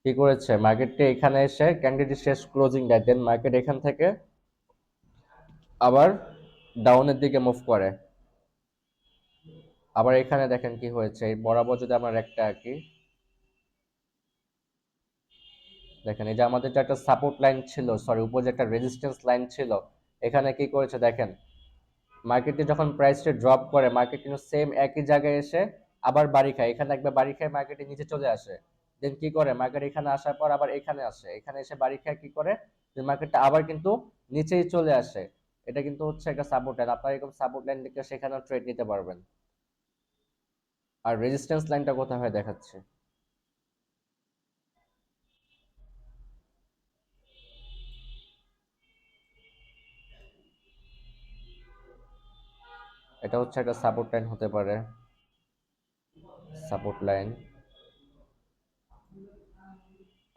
কি করেছে মার্কেটটি, এখানে এসে ক্যান্ডিডেট শেষ ক্লোজিং দেয়, দেন মার্কেট এখান থেকে আবার ডাউনের দিকে মুভ করে। আবার এখানে দেখেন কি হয়েছে, এই বরাবর যদি আমরা একটা আঁকি, দেখেন এই যে আমাদের যে একটা সাপোর্ট লাইন ছিল, সরি উপরে যে একটা রেজিস্ট্যান্স লাইন ছিল, এখানে কি করেছে দেখেন, মার্কেটে যখন প্রাইসটা ড্রপ করে মার্কেট কিন্তু সেম একই জায়গায় এসে আবার বাড়ি খায়, এখানে একবার বাড়ি খায় মার্কেটে নিচে চলে আসে, দেন কি করে মার্কেট এখানে আসার পর আবার এখানে আসে, এখানে এসে বাড়ি খায় কি করে, যে মার্কেটটা আবার কিন্তু নিচেই চলে আসে। এটা কিন্তু হচ্ছে একটা সাপোর্ট লাইন, আপনারা এরকম সাপোর্ট লাইন দেখে সেখানেও ট্রেড নিতে পারবেন। আর রেজিস্ট্যান্স লাইনটা কোথায় হয় দেখাচ্ছে। এটা হচ্ছে একটা সাপোর্ট লাইন হতে পারে, সাপোর্ট লাইন,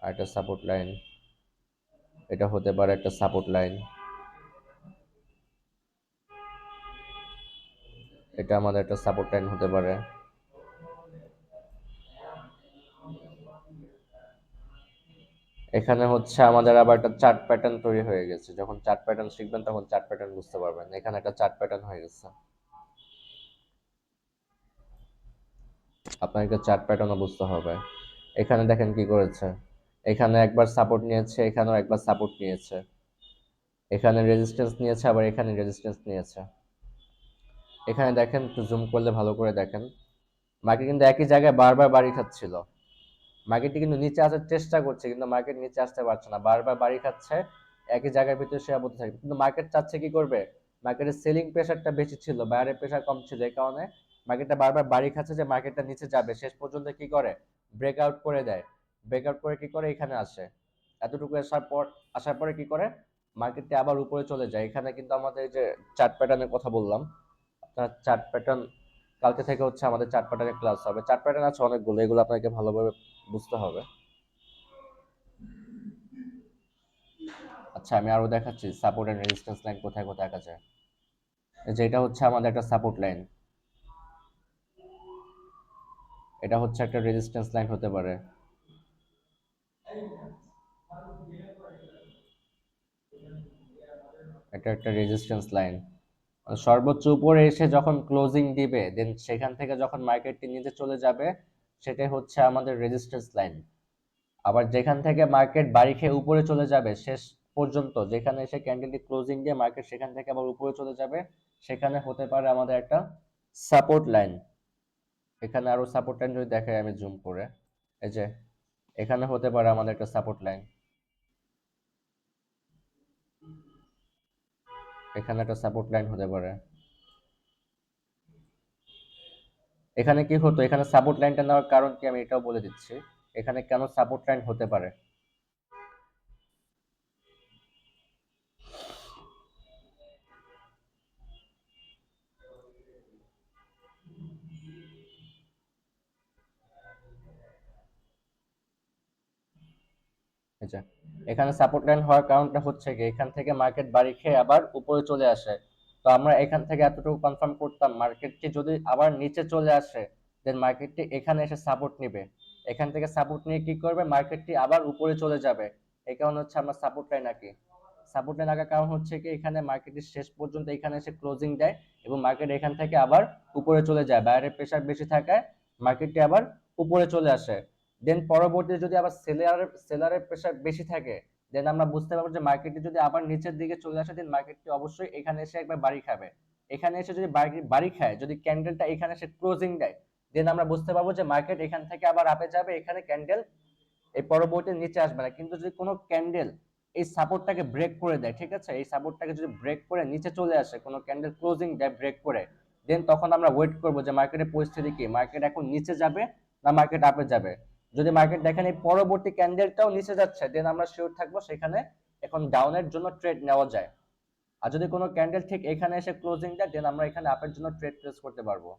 আর একটা সাপোর্ট লাইন, এটা হতে পারে একটা সাপোর্ট লাইন, এটা আমাদের একটা সাপোর্ট লাইন হতে পারে। এখানে হচ্ছে আমাদের আবার একটা চার্ট প্যাটার্ন তৈরি হয়ে গেছে, যখন চার্ট প্যাটার্ন শিখবেন তখন চার্ট প্যাটার্ন বুঝতে পারবেন, এখানে একটা চার্ট প্যাটার্ন হয়ে গেছে, আপনাকে চার্ট প্যাটার্নও বুঝতে হবে। এখানে দেখেন কি করেছে, এখানে একবার সাপোর্ট নিয়েছে, এখানেও একবার সাপোর্ট নিয়েছে, এখানে রেজিস্ট্যান্স নিয়েছে, আবার এখানে রেজিস্ট্যান্স নিয়েছে। এখানে দেখেন, একটু জুম করলে ভালো করে দেখেন, মার্কেট কিন্তু একই জায়গায় বারবার বাড়ি খাচ্ছিল, মার্কেটটি কিন্তু নিচে আসার চেষ্টা করছে কিন্তু মার্কেট নিচে আসতে পারছে না, বারবার বাড়ি খাচ্ছে, একই জায়গার ভিতরে সে আবদ্ধ থাকে, কিন্তু মার্কেট চাচ্ছে কি করবে, মার্কেটের সেলিং প্রেশারটা বেশি ছিল, বায়ারের প্রেশার কম ছিল, এই কারণে মার্কেটটা বারবার বাড়ি খাচ্ছে যে মার্কেটটা নিচে যাবে, শেষ পর্যন্ত কি করে ব্রেকআউট করে দেয়, ব্রেকআউট করে কি করে এখানে আসে, এতটুকু আসার পরে কি করে মার্কেটটি আবার উপরে চলে যায়। এখানে কিন্তু আমাদের এই যে চার্ট প্যাটার্নের কথা বললাম, আপনার চার্ট প্যাটার্ন কালকে থেকে হচ্ছে আমাদের চার্ট প্যাটার্নের ক্লাস হবে, চার্ট প্যাটার্ন আছে অনেকগুলো, এগুলো আপনাকে ভালোভাবে বুঝতে হবে। আচ্ছা, আমি আরো দেখাচ্ছি সাপোর্ট এন্ড রেজিস্ট্যান্স লাইন কোথায় কোথায় আঁকা যায়। এই যে এটা হচ্ছে আমাদের একটা সাপোর্ট লাইন, এটা হচ্ছে একটা রেজিস্ট্যান্স লাইন হতে পারে, এটা একটা রেজিস্ট্যান্স লাইন। সর্বোচ্চ উপরে এসে যখন ক্লোজিং দিবে দেন সেখান থেকে যখন মার্কেটটি নিচে চলে যাবে সেটাই হচ্ছে আমাদের রেজিস্ট্যান্স লাইন। আবার যেখান থেকে মার্কেট বাড়ি খেয়ে উপরে চলে যাবে শেষ পর্যন্ত, যেখানে এসে ক্যান্ডেলটি ক্লোজিং দিয়ে মার্কেট সেখান থেকে আবার উপরে চলে যাবে, সেখানে হতে পারে আমাদের একটা সাপোর্ট লাইন। এখানে আরো সাপোর্ট লাইন যদি দেখাই আমি জুম করে, এই যে এখানে হতে পারে আমাদের একটা সাপোর্ট লাইন, এখানে একটা সাপোর্ট লাইন হতে পারে। এখানে কি হতো, এখানে সাপোর্ট লাইনটা নেওয়ার কারণ কি আমি এটাও বলে দিচ্ছি, এখানে কেন সাপোর্ট লাইন হতে পারে। এই যে এখানে সাপোর্ট লাইন হওয়ার কারণটা হচ্ছে কি, এখান থেকে মার্কেট বাড়ি খেয়ে আবার উপরে চলে আসে। তো আমরা এখান থেকে এতটুকু কনফার্ম করতাম মার্কেটটি যদি আবার নিচে চলে আসে দেন মার্কেটটি এখানে এসে সাপোর্ট নেবে, এখান থেকে সাপোর্ট নিয়ে কি করবে, মার্কেটটি আবার উপরে চলে যাবে। এই কারণে হচ্ছে আমরা সাপোর্ট লাইন আঁকি। সাপোর্ট লাইন আঁকার কারণ হচ্ছে কি, এখানে মার্কেটের শেষ পর্যন্ত এখানে এসে ক্লোজিং দেয় এবং মার্কেট এখান থেকে আবার উপরে চলে যায়, বাইরের প্রেসার বেশি থাকায় মার্কেটটি আবার উপরে চলে আসে। দেন পরবর্তীতে যদি আবার সেলারের প্রেসার বেশি থাকে দেন আমরা বুঝতে পারবো যে মার্কেটটি যদি আবার নিচের দিকে চলে আসে দেন মার্কেটটি অবশ্যই এখানে এসে একবার বাড়ি খাবে। এখানে এসে যদি বাড়ি খায়, যদি ক্যান্ডেলটা এখানে এসে ক্লোজিং দেয় দেন আমরা বুঝতে পারবো যে মার্কেট এখান থেকে আবার আপে যাবে, এখানে ক্যান্ডেল এই পরবর্তী নিচে আসবে না। কিন্তু যদি কোনো ক্যান্ডেল এই সাপোর্টটাকে ব্রেক করে দেয়, ঠিক আছে, এই সাপোর্টটাকে যদি ব্রেক করে নিচে চলে আসে, কোনো ক্যান্ডেল ক্লোজিং দেয় ব্রেক করে, দেন তখন আমরা ওয়েট করব যে মার্কেটের পরিস্থিতি কি, মার্কেট এখন নিচে যাবে না মার্কেট আপে যাবে। যদি মার্কেট দেখেন এই পরবর্তী ক্যান্ডেলটাও নিচে যাচ্ছে দেন আমরা শিওর থাকবো সেখানে এখন ডাউনের জন্য ট্রেড নেওয়া যায়। আর যদি কোনো ক্যান্ডেল ঠিক এখানে এসে ক্লোজিং দেয় দেন আমরা এখানে আপের জন্য ট্রেড প্লেস করতে পারবো।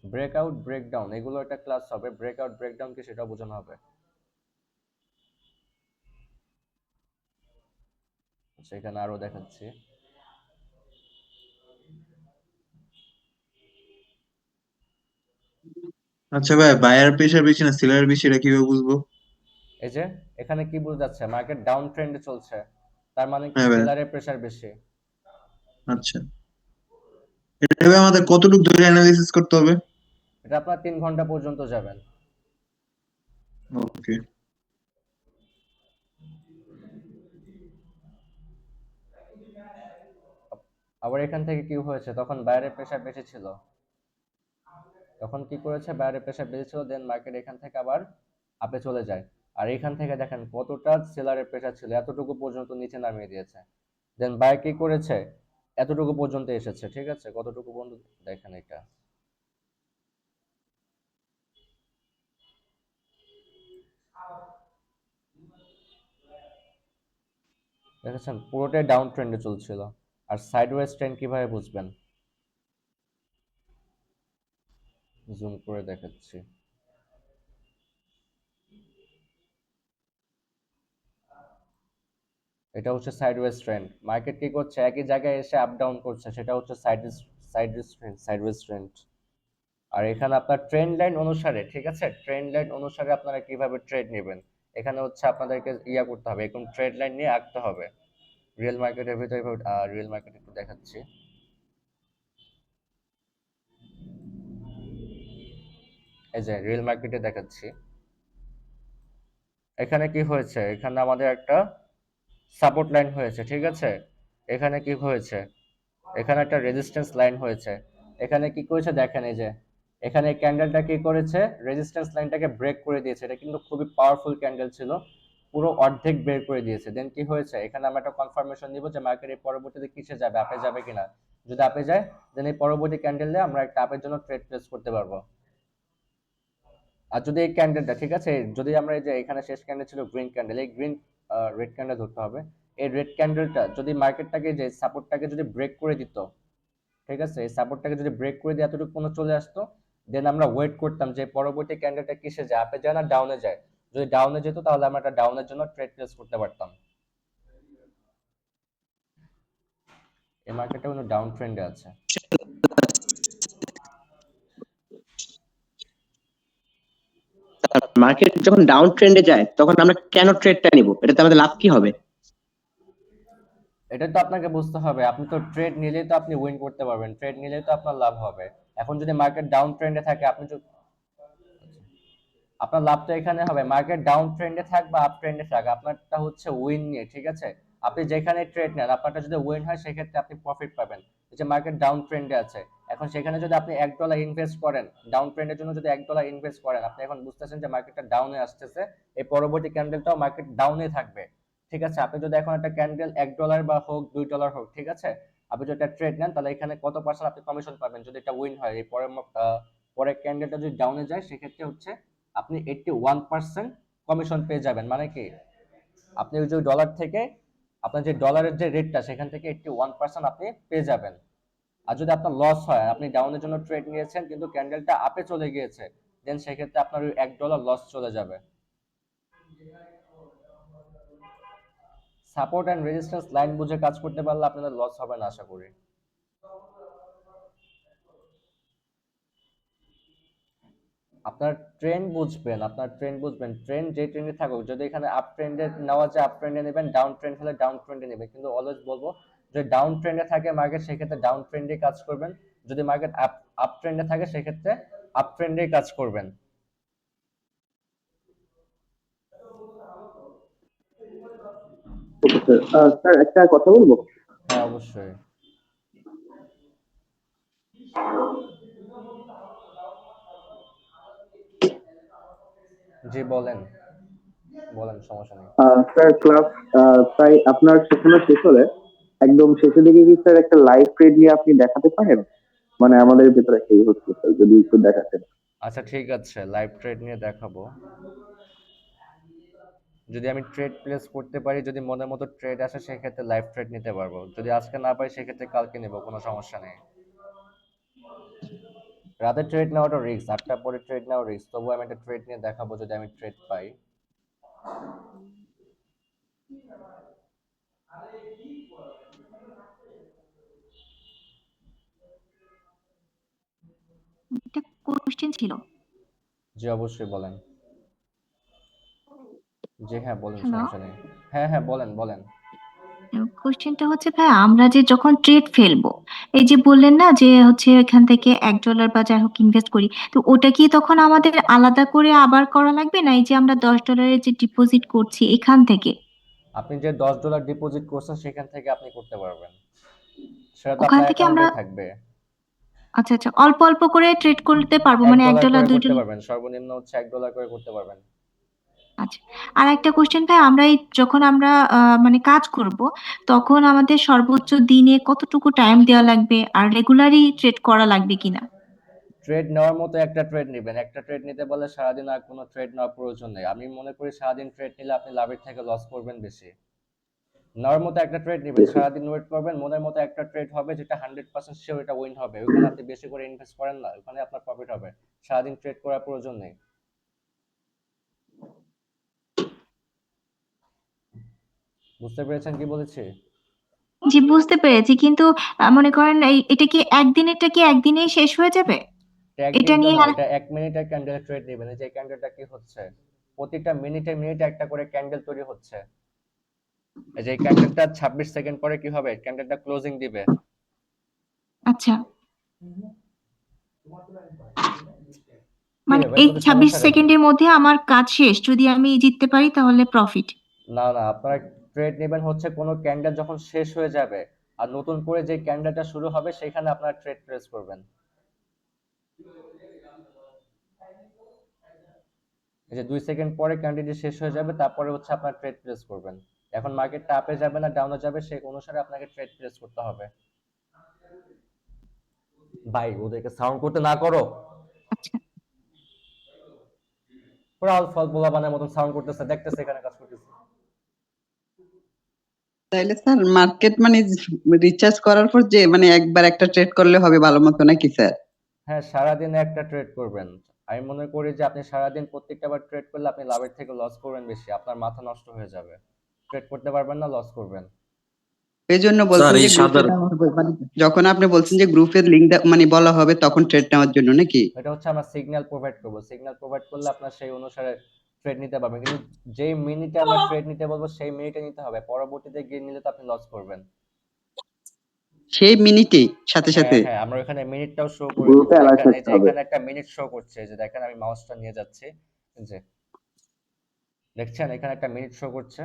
ব্রেকআউট ব্রেকডাউন এগুলো একটা ক্লাস হবে, ব্রেকআউট ব্রেকডাউন কি সেটাও বোঝানো হবে। সেখানে আরো দেখাচ্ছি। আচ্ছা ভাই, বায়ার প্রেশার বেশি না সেলার বেশি, এটা কিভাবে বুঝবো? এই যে এখানে কি বোঝা যাচ্ছে, মার্কেট ডাউন ট্রেন্ডে চলছে, তার মানে কি হ্যাঁ ভাই। সেলারের প্রেসার বেশি। আচ্ছা, এটা ভাই আমাদের কতটুকু ধরে অ্যানালাইসিস করতে হবে? এটা আপনার 3 ঘন্টা পর্যন্ত যাবেন। ওকে। আবার এখান থেকে কি হয়েছে, তখন বাইরের প্রেসার বেশি ছিল, তখন কি করেছে বাইরের প্রেসার বেশি ছিল দেন মার্কেট এখান থেকে আবার আপে চলে যায়। আর এখান থেকে দেখেন কতটা সেলারের প্রেসার ছিল, এতটুকু পর্যন্ত নিচে নামিয়ে দিয়েছে, দেন বাই কি করেছে এতটুকু পর্যন্ত এসেছে, ঠিক আছে, কতটুকু পর্যন্ত দেখেন এটা দেখেছেন পুরোটাই ডাউন ট্রেন্ডে চলছিল। আর সাইডওয়েজ ট্রেন্ড কিভাবে বুঝবেন, জুম করে দেখাচ্ছি। এটা হচ্ছে সাইডওয়েজ ট্রেন্ড, মার্কেট কি করছে একই জায়গায় এসে আপ ডাউন করছে, সেটা হচ্ছে সাইডওয়েজ ট্রেন্ড। আর এখানে আপনার ট্রেন্ড লাইন অনুসারে, ঠিক আছে, ট্রেন্ড লাইন অনুসারে আপনারা কিভাবে ট্রেড নেবেন, এখানে হচ্ছে আপনাদেরকে করতে হবে, এখন ট্রেড লাইন নিয়ে আঁকতে হবে। রিয়েল মার্কেটের ভিতরে রিয়েল মার্কেট একটু দেখাচ্ছি। এই যে রিয়েল মার্কেটে দেখাচ্ছি, এখানে কি হয়েছে, এখানে আমাদের একটা সাপোর্ট লাইন হয়েছে, ঠিক আছে, এখানে কি হয়েছে, এখানে একটা রেজিস্ট্যান্স লাইন হয়েছে, এখানে কি করেছে দেখেন, এই যে এখানে ক্যান্ডেলটা কি করেছে রেজিস্ট্যান্স লাইনটাকে ব্রেক করে দিয়েছে, এটা কিন্তু খুবই পাওয়ারফুল ক্যান্ডেল ছিল, পুরো অর্ধেক বের করে দিয়েছে। দেন কি হয়েছে, এখানে আমরা একটা কনফার্মেশন নিব যে মার্কেট এর পরবর্তীতে কিসে যাবে, আপে যাবে কিনা, যদি আপে যায় দেন এই পরবর্তী ক্যান্ডেলে আমরা একটা আপের জন্য ট্রেড প্লেস করতে পারবো। আর যদি এই ক্যান্ডেলটা, ঠিক আছে, যদি আমরা এই যে এখানে শেষ ক্যান্ডেল ছিল গ্রিন ক্যান্ডেল, এই গ্রিন রেড ক্যান্ডেল ধরতে হবে, এই রেড ক্যান্ডেলটা যদি মার্কেটটাকে যে সাপোর্টটাকে যদি ব্রেক করে দিত, ঠিক আছে, এই সাপোর্টটাকে যদি ব্রেক করে দিয়ে এতটুকু কোনো চলে আসতো দেন আমরা ওয়েট করতাম যে পরবর্তী ক্যান্ডেলটা কিসে যায়, আপে যায় না ডাউনে যায়। যদি ডাউনে যেত তাহলে আমরা একটা ডাউনের জন্য ট্রেড প্লেস করতে পারতাম। এই মার্কেটটা কিন্তু ডাউন ট্রেন্ডে আছে। মার্কেট যখন ডাউন ট্রেন্ডে যায় তখন আমরা কেন ট্রেডটা নিব? এটাতে আমাদের লাভ কি হবে? এটা তো আপনাকে বুঝতে হবে, আপনি তো ট্রেড নিলেই তো আপনি উইন করতে পারবেন, ট্রেড নিলেই তো আপনার লাভ হবে। এখন যদি মার্কেট ডাউন ট্রেন্ডে থাকে আপনি তো, আপনার লাভ তো এখানে হবে, মার্কেট ডাউন ট্রেন্ডে থাক বা আপ ট্রেন্ডে থাক, আপনারটা হচ্ছে উইন নিয়ে, ঠিক আছে? আপনি যেখানে ট্রেড নেন আপনারটা যদি উইন হয় সেক্ষেত্রে আপনি প্রফিট পাবেন। এই যে মার্কেট ডাউন ট্রেন্ডে আছে, এখন সেখানে যদি আপনি $1 ইনভেস্ট করেন, ডাউন ট্রেন্ডের জন্য যদি $1 ইনভেস্ট করেন, আপনি এখন বুঝতেছেন যে মার্কেটটা ডাউনে আসতেছে, এই পরবর্তী ক্যান্ডেলটাও মার্কেট ডাউনে থাকবে, ঠিক আছে? আপনি যদি এখন একটা ক্যান্ডেল $1 বা হোক $2 হোক, ঠিক আছে, আপনি যদি একটা ট্রেড নেন তাহলে এখানে কত পার্সেন্ট আপনি কমিশন পাবেন যদি এটা উইন হয়? এই পরের ক্যান্ডেলটা যদি ডাউনে যায় সেক্ষেত্রে হচ্ছে আপনি 81% কমিশন পেয়ে যাবেন। মানে কি, আপনি ওই যে ডলার থেকে আপনার যে ডলারের যে রেটটা সেখান থেকে 81% আপনি পেয়ে যাবেন। আর যদি আপনার লস হয়, আপনি ডাউনের জন্য ট্রেড নিয়েছেন কিন্তু ক্যান্ডেলটা আপে চলে গিয়েছে, দেন সেক্ষেত্রে আপনার ওই $1 লস চলে যাবে। সাপোর্ট এন্ড রেজিস্ট্যান্স লাইন বুঝে কাজ করতে পারলে আপনাদের লস হবে না আশা করি। আপনার ট্রেন্ড বুঝবেন, আপনার ট্রেন্ড বুঝবেন, ট্রেন্ড যে ট্রেন্ডে থাকুক, যদি এখানে আপ ট্রেন্ডে নেওয়া যায় আপ ট্রেন্ডে নেবেন, ডাউন ট্রেন্ড হলে ডাউন ট্রেন্ডে নেবেন, কিন্তু অলওয়েজ বলবো যে ডাউন ট্রেন্ডে থাকে মার্কেট সেক্ষেত্রে ডাউন ট্রেন্ডে কাজ করবেন, যদি মার্কেট আপ আপ ট্রেন্ডে থাকে সেক্ষেত্রে আপ ট্রেন্ডে কাজ করবেন। Okay sir. স্যার একটা কথা বলবো। হ্যাঁ অবশ্যই। জি বলেন, বলেন, সমস্যা নেই। স্যার ক্লাস প্রায় আপনার শেখানো শেষ হলে একদম শেষের দিকে কি স্যার একটা লাইভ ট্রেড নিয়ে আপনি দেখাতে পারেন? মানে আমাদের ভিতরে সেই হচ্ছে স্যার, যদি একটু দেখাতেন। আচ্ছা ঠিক আছে, লাইভ ট্রেড নিয়ে দেখাবো। যদি আমি ট্রেড প্লেস করতে পারি, যদি মনের মতো ট্রেড আসে সেক্ষেত্রে লাইভ ট্রেড নিতে পারবো, যদি আজকে না পাই সেক্ষেত্রে কালকে নেব, কোনো সমস্যা নেই। রাতে ট্রেড নেওয়াটা রিস্ক, 8টার পরে ট্রেড নেওয়া রিস্ক, তবুও আমি একটা ট্রেড নিয়ে দেখাবো যদি আমি ট্রেড পাই। একটা কোশ্চেন ছিল। জি অবশ্যই বলেন। জি হ্যাঁ বলেন, হ্যালো, সমস্যা নেই। হ্যাঁ হ্যাঁ বলেন বলেন। কোশ্চেনটা হচ্ছে ভাই, আমরা যে যখন ট্রেড ফেলবো, এই যে বললেন না যে হচ্ছে এখান থেকে $1 বা যাই হোক ইনভেস্ট করি, তো ওটা কি তখন আমাদের আলাদা করে আবার করা লাগবে, না এই যে আমরা $10 যে ডিপোজিট করছি এখান থেকে? আপনি যে $10 ডিপোজিট করছেন সেখান থেকে আপনি করতে পারবেন, সেটা তো ওখান আপনার থেকে আমরা, অ্যাকাউন্টেই থাকবে। আচ্ছা আচ্ছা, অল্প অল্প করে ট্রেড করতে পারবো, এক মানে এক ডলার ডলার করে দুই করতে ডলার পারবেন, সর্বনিম্ন হচ্ছে $1 করে করতে পারবেন। আচ্ছা। আর একটা কোশ্চেন ভাই, আমরা এই যখন আমরা মানে কাজ করব, তখন আমাদের সর্বোচ্চ দিনে কতটুকু টাইম দেওয়া লাগবে, আর রেগুলারই ট্রেড করা লাগবে কিনা? ট্রেড নেওয়ার মতো একটা ট্রেড নেবেন, একটা ট্রেড নিতে বলে সারাদিন আর কোনো ট্রেড নেওয়ার প্রয়োজন নেই। আমি মনে করি সারাদিন ট্রেড নিলে আপনি লাভের থেকে লস করবেন বেশি। নেওয়ার মতো একটা ট্রেড নেবেন, সারাদিন ওয়েট করবেন, মনের মতো একটা ট্রেড হবে যেটা 100% শিওর এটা উইন হবে, ওখানে আপনি বেশি করে ইনভেস্ট করেন না, ওখানে আপনার প্রফিট হবে। সারাদিন ট্রেড করার প্রয়োজন নেই। বুঝতে পেরেছেন কি বলেছি? জি বুঝতে পেরেছি, কিন্তু মনে করেন এটা কি একদিনেরটা কি একদিনেই শেষ হয়ে যাবে? এটা এটা একদিনটা নিয়ে না, আর এটা 1 মিনিটের ক্যান্ডেল ট্রেড নেবেন। এই যে ক্যান্ডেলটা কি হচ্ছে, প্রতিটা মিনিটে মিনিটে একটা করে ক্যান্ডেল তৈরি হচ্ছে। এই যে ক্যান্ডেলটা 26 সেকেন্ড পরে কি হবে, ক্যান্ডেলটা ক্লোজিং দিবে। আচ্ছা, কি মানে রে ভাই, এই তোদের ছাব্বিশ সমস্যাটা কি? সেকেন্ডের মধ্যে আমার কাজ শেষ, যদি আমি জিততে পারি তাহলে প্রফিট? না না, আপনারা ট্রেড নেবেন হচ্ছে কোনো ক্যান্ডেল যখন শেষ হয়ে যাবে আর নতুন করে যে ক্যান্ডেলটা শুরু হবে সেখানে আপনারা ট্রেড প্লেস করবেন। এই যে 2 সেকেন্ড পরে ক্যান্ডেলটি শেষ হয়ে যাবে তারপরে হচ্ছে আপনার ট্রেড প্লেস করবেন। এখন মার্কেটটা আপে যাবে না ডাউনে যাবে সেই অনুসারে আপনাকে ট্রেড প্লেস করতে হবে। ভাই ওদেরকে সাউন্ড করতে না করো, আচ্ছা, পুরো ফল পোলাপানের মতন সাউন্ড করতেছে, দেখতেছে এখানে কাজ করতেছে। তাইলে স্যার মার্কেট মানে রিচার্জ করার পর যে মানে একবার একটা ট্রেড করলে হবে ভালো মতো নাকি স্যার? হ্যাঁ সারাদিনে একটা ট্রেড করবেন। আমি মনে করি যে আপনি সারাদিন প্রত্যেকটা বার ট্রেড করলে আপনি লাভের থেকে লস করবেন বেশি, আপনার মাথা নষ্ট হয়ে যাবে, ট্রেড করতে পারবেন না, লস করবেন। এই জন্য বলছেন স্যার, যে এই গ্রুপে সাধারণ দেওয়া হবে, মানে যখন আপনি বলছেন যে গ্রুপের লিঙ্ক মানে বলা হবে তখন ট্রেড নেওয়ার জন্য নাকি? এটা হচ্ছে আমরা সিগন্যাল প্রোভাইড করব, সিগন্যাল প্রোভাইড করলে আপনার সেই অনুসারে ট্রেড নিতে পারবেন, কিন্তু যেই মিনিটে আমরা ট্রেড নিতে বলবো সেই মিনিটে নিতে হবে, পরবর্তীতে গিয়ে নিলে তো আপনি লস করবেন। সেই মিনিটে সাথে হ্যাঁ সাথে? হ্যাঁ, আমরা ওখানে মিনিটটাও শো করে দিব। গ্রুপে অ্যালার্ট দেখেন এই থাকতে যে হবে। এখানে একটা মিনিট শো করছে, এই যে দেখেন আমি মাউসটা নিয়ে যাচ্ছি, এই যে দেখছেন এখানে একটা মিনিট শো করছে,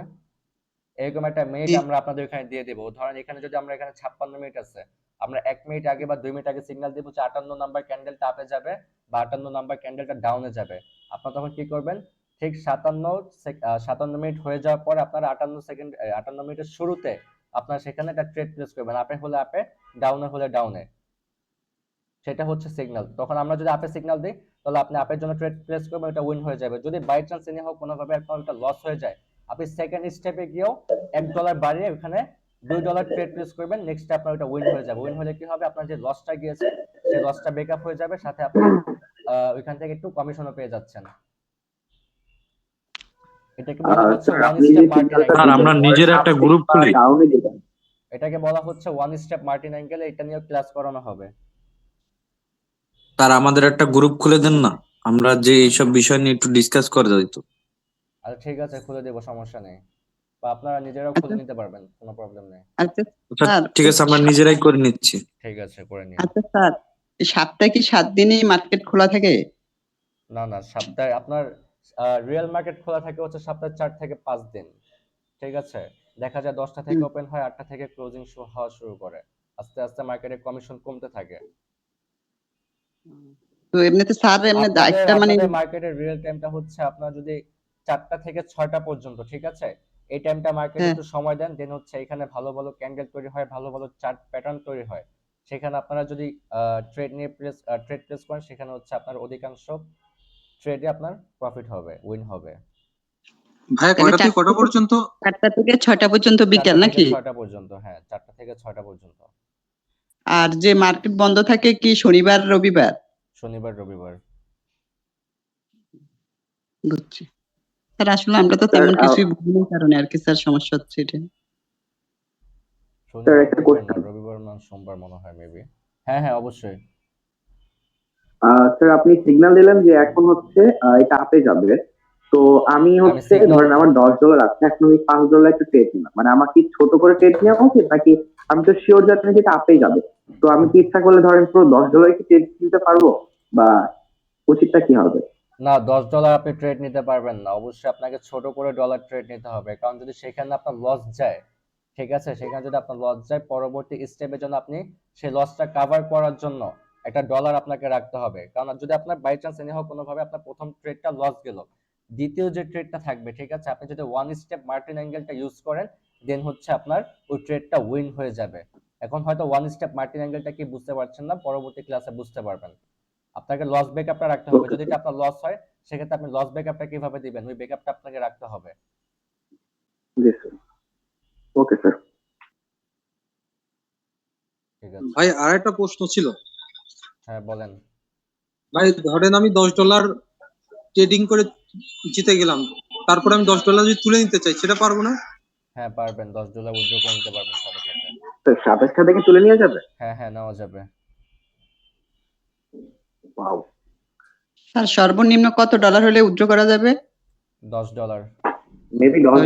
এরকম একটা মিনিট জি। আমরা আপনাদের এখানে দিয়ে দেবো। ধরেন এখানে যদি আমরা এখানে 56 মিনিট আছে, আমরা 1 মিনিট আগে বা 2 মিনিট আগে সিগন্যাল দিব যে 58 নাম্বার ক্যান্ডেলটা আপে যাবে বা 58 নাম্বার ক্যান্ডেলটা ডাউনে যাবে। আপনারা তখন কি করবেন, ঠিক 57 মিনিট হয়ে যাওয়ার পর আপনারা 58 মিনিটের শুরুতে আপনারা সেখানে একটা ট্রেড প্লেস করবেন, আপে হলে আপে, ডাউনে হলে ডাউনে। সেটা হচ্ছে সিগন্যাল। তখন আমরা যদি আপে সিগন্যাল দিই তাহলে আপনি আপের জন্য ট্রেড প্লেস করবেন, এটা উইন হয়ে যাবে। যদি বাই চান্স এনে হোক কোনোভাবে আপনার একটা লস হয়ে যায়, আপনি সেকেন্ড স্টেপে গিয়েও $1 বাড়িয়ে ওখানে $2 ট্রেড প্লেস করবেন, নেক্সট আপনার ওটা উইন হয়ে যাবে। উইন হলে কি হবে, আপনার যে লসটা গিয়েছে সেই লসটা বেকআপ হয়ে যাবে, সাথে আপনি ওইখান থেকে একটু কমিশনও পেয়ে যাচ্ছেন। এটাকে বলা হচ্ছে স্যার ওয়ান আপনি যে স্টেপ মার্টিন সিগন্যালটা স্যার, অ্যাঙ্গেল। আমরা নিজের একটা গ্রুপ খুলি। ডাউনে দিবেন। এটাকে বলা হচ্ছে ওয়ান স্টেপ মার্টিন অ্যাঙ্গেল, এটা নিয়ে ক্লাস করানো হবে। স্যার, আমাদের একটা গ্রুপ খুলে দেন না, আমরা যে এইসব বিষয় নিয়ে একটু ডিসকাস করে যাইতো। আচ্ছা ঠিক আছে, খুলে দেবো, সমস্যা নেই, বা আপনারা নিজেরাও আচ্ছা খুলে নিতে পারবেন, কোনো প্রবলেম নেই। আচ্ছা আচ্ছা, স্যার। ঠিক আছে, আমরা নিজেরাই করে নিচ্ছি। ঠিক আছে, করে নিন। আচ্ছা স্যার, এই সপ্তাহে কি 7 দিনই মার্কেট খোলা থাকে? না না, সপ্তাহে আপনার রিয়েল মার্কেট খোলা থাকে হচ্ছে সপ্তাহে 4 থেকে 5 দিন। ঠিক আছে, দেখা যায় 10টা থেকে হুম। ওপেন হয়, 8টা থেকে ক্লোজিং হওয়া শুরু করে, আস্তে আস্তে মার্কেটের কমিশন কমতে থাকে। তো এমনিতে স্যার এমনি আপনাদের একটা মানে আপনাদের মার্কেটের রিয়েল টাইমটা হচ্ছে আপনার যদি 4টা থেকে 6টা পর্যন্ত, ঠিক আছে, এই টাইমটা মার্কেটে হ্যাঁ। একটু সময় দেন, দেন হচ্ছে এখানে ভালো ভালো ক্যান্ডেল তৈরি হয়, ভালো ভালো চার্ট প্যাটার্ন তৈরি হয়, সেখানে আপনারা যদি ট্রেড প্লেস করেন, সেখানে হচ্ছে আপনার অধিকাংশ ট্রেডে আপনার প্রফিট হবে, উইন হবে। ভাইয়া, তাহলে কয়টা থেকে কটা পর্যন্ত? 4টা থেকে 6টা পর্যন্ত 4টা বিকেল থেকে নাকি? 6টা পর্যন্ত, হ্যাঁ 4টা থেকে 6টা পর্যন্ত। আর যে মার্কেট বন্ধ থাকে কি শনিবার রবিবার? শনিবার রবিবার। বুঝছি স্যার, আসলে আমরা তো স্যার তেমন কিছুই বুঝি না কারণে আর কি স্যার সমস্যা হচ্ছে এটা। শনিবার একটা রবিবার না, কোশ্চেন। রবিবার না সোমবার মনে হয় মেবি। হ্যাঁ হ্যাঁ, অবশ্যই। স্যার আপনি সিগন্যাল দিলেন যে এখন হচ্ছে এটা আপে যাবে। তো আমি আমি হচ্ছে সিগন্যাল, ধরেন আমার $10 আছে, এখন আমি $5 একটা ট্রেড নিলাম, মানে আমার কি ছোট করে ট্রেড নেওয়া উচিত নাকি আমি তো শিওর যাচ্ছি না যে এটা আপে যাবে, তো আমি কি ইচ্ছা করলে ধরেন পুরো $10 কি ট্রেড নিতে পারবো, বা উচিতটা কি হবে? না $10 আপনি ট্রেড নিতে পারবেন না, অবশ্যই আপনাকে ছোট করে ডলার ট্রেড নিতে হবে, কারণ যদি সেখানে আপনার লস যায়, ঠিক আছে, সেখানে যদি আপনার লস যায়, পরবর্তী স্টেপের জন্য আপনি সেই লসটা কভার করার জন্য একটা ডলার আপনাকে রাখতে হবে। কারণ যদি আপনার বাই চান্স এনে হোক কোনোভাবে আপনার প্রথম ট্রেডটা লস গেল, দ্বিতীয় যে ট্রেডটা থাকবে, ঠিক আছে, আপনি যদি ওয়ান স্টেপ মার্টিন অ্যাঙ্গেলটা ইউজ করেন, দেন হচ্ছে আপনার ওই ট্রেডটা উইন হয়ে যাবে। এখন হয়তো ওয়ান স্টেপ মার্টিন অ্যাঙ্গেলটা কি বুঝতে পারছেন না, পরবর্তী ক্লাসে বুঝতে পারবেন। আপনাকে লস ব্যাকআপটা রাখতে হবে, ওকে যদি এটা আপনার লস হয় সেক্ষেত্রে আপনি লস ব্যাকআপটা কিভাবে দিবেন, ওই ব্যাকআপটা আপনাকে রাখতে হবে। জি স্যার। Okay sir. ঠিক আছে, ভাই আর একটা প্রশ্ন ছিল। হ্যাঁ বলেন। ভাই ধরেন আমি $10 ট্রেডিং করে জিতে গেলাম, তারপরে আমি $10 যদি তুলে নিতে চাই সেটা পারবো না? হ্যাঁ পারবেন, $10 উইথড্র করে নিতে পারবেন সাথে সাথে। স্যার সাথে সাথে কি তুলে নিয়ে যাবে? হ্যাঁ হ্যাঁ, নেওয়া যাবে। ওয়াও। স্যার সর্বনিম্ন কত ডলার হলে উইথড্র করা যাবে? $10। মেবি $10।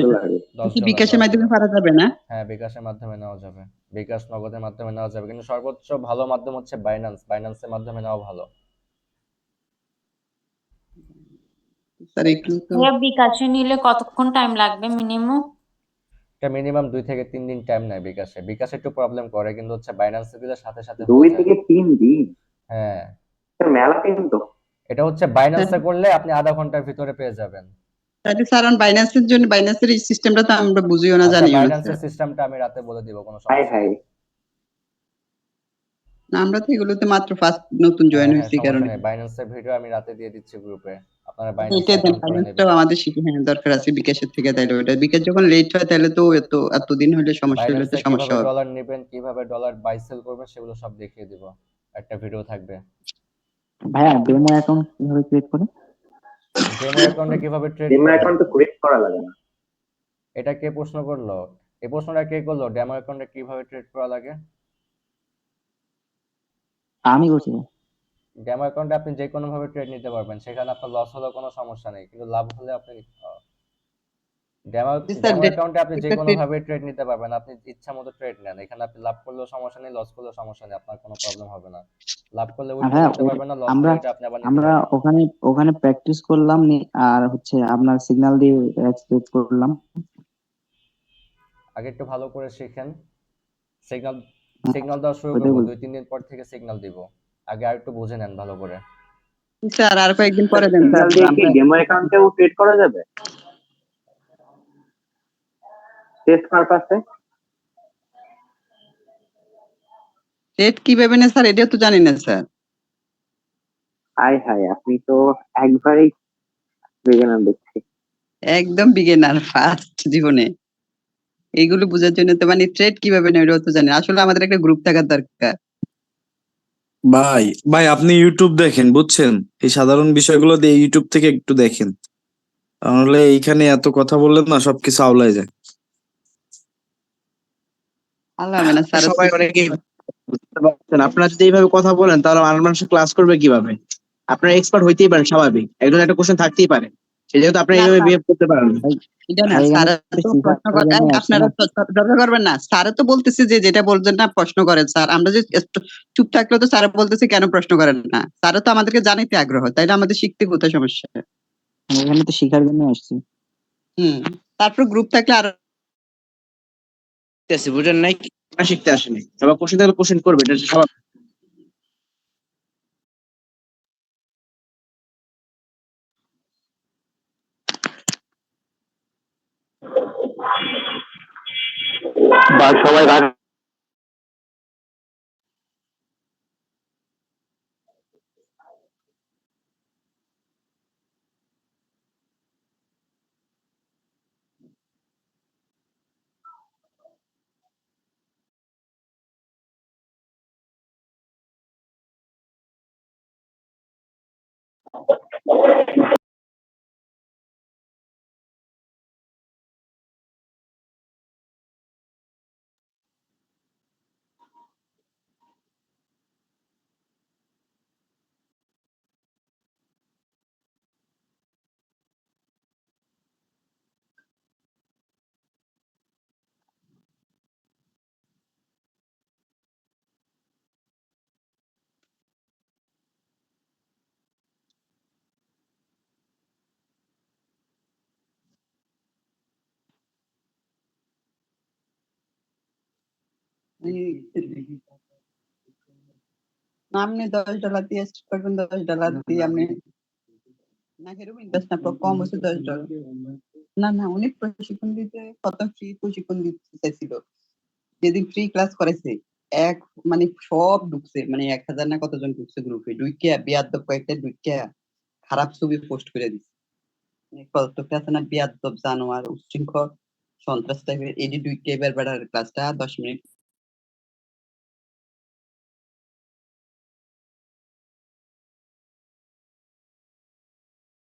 কি $10 বিকাশের মাধ্যমে $10। পারা যাবে না? হ্যাঁ বিকাশের মাধ্যমে নেওয়া যাবে, বিকাশ নগদের মাধ্যমে নেওয়া যাবে, কিন্তু সর্বোচ্চ ভালো মাধ্যম হচ্ছে বাইন্যান্সের মাধ্যমে নেওয়া ভালো। স্যার একটু তো ভাইয়া বিকাশে নিলে কতক্ষণ টাইম লাগবে মিনিমাম? এটা মিনিমাম 2 থেকে 3 দিন টাইম নেয় বিকাশে, বিকাশে একটু প্রবলেম করে, কিন্তু হচ্ছে বাইন্যান্সে দিলে সাথে সাথে 2 হয়ে যায়। থেকে 3 দিন? হ্যাঁ, স্যার মেলা দিন তো। এটা হচ্ছে বাইন্যান্সে করলে আপনি আধা ঘন্টার ভিতরে পেয়ে যাবেন। তাহলে স্যার বাইন্যান্সের জন্য বাইন্যান্সের এই সিস্টেমটা তো আমরা বুঝিও না, আচ্ছা, জানিও না বাইন্যান্সের স্যার। সিস্টেমটা আমি রাতে বলে দিব, কোনো হাই সমস্যা হাই। নেই। না, আমরা তো এগুলোতে মাত্র ফার্স্ট নতুন জয়েন হ্যাঁ হ্যাঁ, হয়েছি সমস্যা কারণে। নেই, বাইন্যান্সের ভিডিও আমি রাতে দিয়ে দিচ্ছি গ্রুপে, আপনারা বাইন্যান্সে এটাই দেন, অ্যাকাউন্ট করে নেবেন। ফাইন্যান্সটাও আমাদের শিখে হ্যাঁ দরকার আছে বিকাশের থেকে, তাইলে ওটা বিকাশ যখন লেট হয় তাহলে তো এতদিন হলে সমস্যা হলে তো বাইন্যান্সে সমস্যা কিভাবে হবে। ডলার নেবেন, কিভাবে ডলার বাই সেল করবেন, সেগুলো সব দেখিয়ে দিব, একটা ভিডিও থাকবে। ভাইয়া ডেমো অ্যাকাউন্ট কিভাবে ক্রিয়েট করে? ডেমো অ্যাকাউন্টে কিভাবে ট্রেড ডেমো করবেন, অ্যাকাউন্ট তো ক্রিয়েট করা লাগে না। এটা কে প্রশ্ন করলো? এই প্রশ্নটা কে করলো? ডেমো অ্যাকাউন্টে কিভাবে ট্রেড করা লাগে? আমি করছি ভাই। ডেমো অ্যাকাউন্টে আপনি যে কোনো ভাবে ট্রেড নিতে পারবেন, সেখানে আপনার লস হলেও কোনো সমস্যা নেই, কিন্তু লাভ হলে আপনি ডেমো জি স্যার, ডেমো অ্যাকাউন্টে আপনি যে একটা কোনো ট্রেড ভাবে ট্রেড নিতে পারবেন, আপনি ইচ্ছা মতো ট্রেড নেন, এখানে আপনি লাভ করলেও সমস্যা নেই, লস করলেও সমস্যা নেই, আপনার কোনো প্রবলেম হবে না। লাভ করলে উইথড্র ভাইয়া করতে পারবেন না, লস আমরা করলে এটা আপনি আবার নিতে আমরা পারবেন না। ওখানে ওখানে প্র্যাকটিস করলাম আর হচ্ছে আপনার সিগন্যাল দিয়ে এক্সপেক্ট করলাম। আগে একটু ভালো করে শিখেন। সিগন্যাল সিগন্যাল দেওয়া শুরু ওইটাই করবো বলছি। 2-3 দিন পর থেকে সিগন্যাল দিব। আগে আর একটু বুঝে নেন ভালো করে। স্যার আর কয়েকদিন পরে দেন স্যার। সিগন্যাল দিয়ে কি আমরা ডেমো অ্যাকাউন্টেও ট্রেড করা যাবে টেস্ট পারপাসে? ট্রেড কিভাবে না স্যার, এটাও তো জানি না স্যার। আয় হায়, আপনি তো একবারেই বিগিনার দেখছি। একদম বিগিনার, ফার্স্ট জীবনে। এইগুলো বোঝার জন্য তো মানে ট্রেড কিভাবে নেই ওটাও তো জানি না। আসলে আমাদের একটা গ্রুপ থাকার দরকার। ভাই ভাই আপনি ইউটিউব দেখেন, বুঝছেন? এই সাধারণ বিষয়গুলো দিয়ে ইউটিউব থেকে একটু দেখেন, তাহলে এইখানে এত কথা বললেন না, সবকিছু আওলায় যায়। আল্লাহ হবে না স্যার। সবাই অনেকে বুঝতে পারছেন, আপনারা যদি এইভাবে কথা বলেন তাহলে আর মানুষ ক্লাস করবে কিভাবে? আপনারা এক্সপার্ট হইতেই পারেন, স্বাভাবিক, একজন একটা কোশ্চেন থাকতেই পারে, সেই যেহেতু আপনারা না এইভাবে স্যার, বিহেভ করতে পারেন না। ভাই এটা না ভাই এখানে স্যার তো তো শিখার প্রশ্ন করে, জন্য আসছে আপনারা না। চর্চা করবেন না। স্যার তো বলতেছে যে যেটা বলছেন না প্রশ্ন করেন স্যার। আমরা যে একটু চুপ থাকলেও তো স্যার বলতেছে কেন প্রশ্ন করেন না। স্যার তো আমাদেরকে জানাইতে আগ্রহ, তাই না? আমাদের শিখতে কোথায় সমস্যা? আমি এখানে তো শিখার জন্য আসছি। হুম। তারপর গ্রুপ থাকলে আর শিখতে আসি, বুঝেন নাই? শিখতে আসেনি, সবাই কোশ্চেন থাকলে কোশ্চেন করবে, এটা স্বাভাবিক। বা সবাই রাগ আপনি $10 দিয়ে start করবেন, $10 দিয়ে আপনি না হেরম ইনভেস্ট না, কম হচ্ছে $10। না না, উনি প্রশিক্ষণ দিতে কত ফ্রি প্রশিক্ষণ দিতে চাইছিল। যেদিন ফ্রি ক্লাস করেছে এক মানে সব ঢুকছে, মানে 1000 না কতজন ঢুকছে গ্রুপে, ঢুকিয়া বিয়াদ্দব কয়েকটা ঢুকিয়া খারাপ ছবি পোস্ট করে দিচ্ছে। কতটা আছে না, বিয়াদ্দব জানোয়ার উচ্ছৃঙ্খল সন্ত্রাস টাইপের, এডি ঢুকিয়া এবার বেড়ার ক্লাসটা 10 মিনিট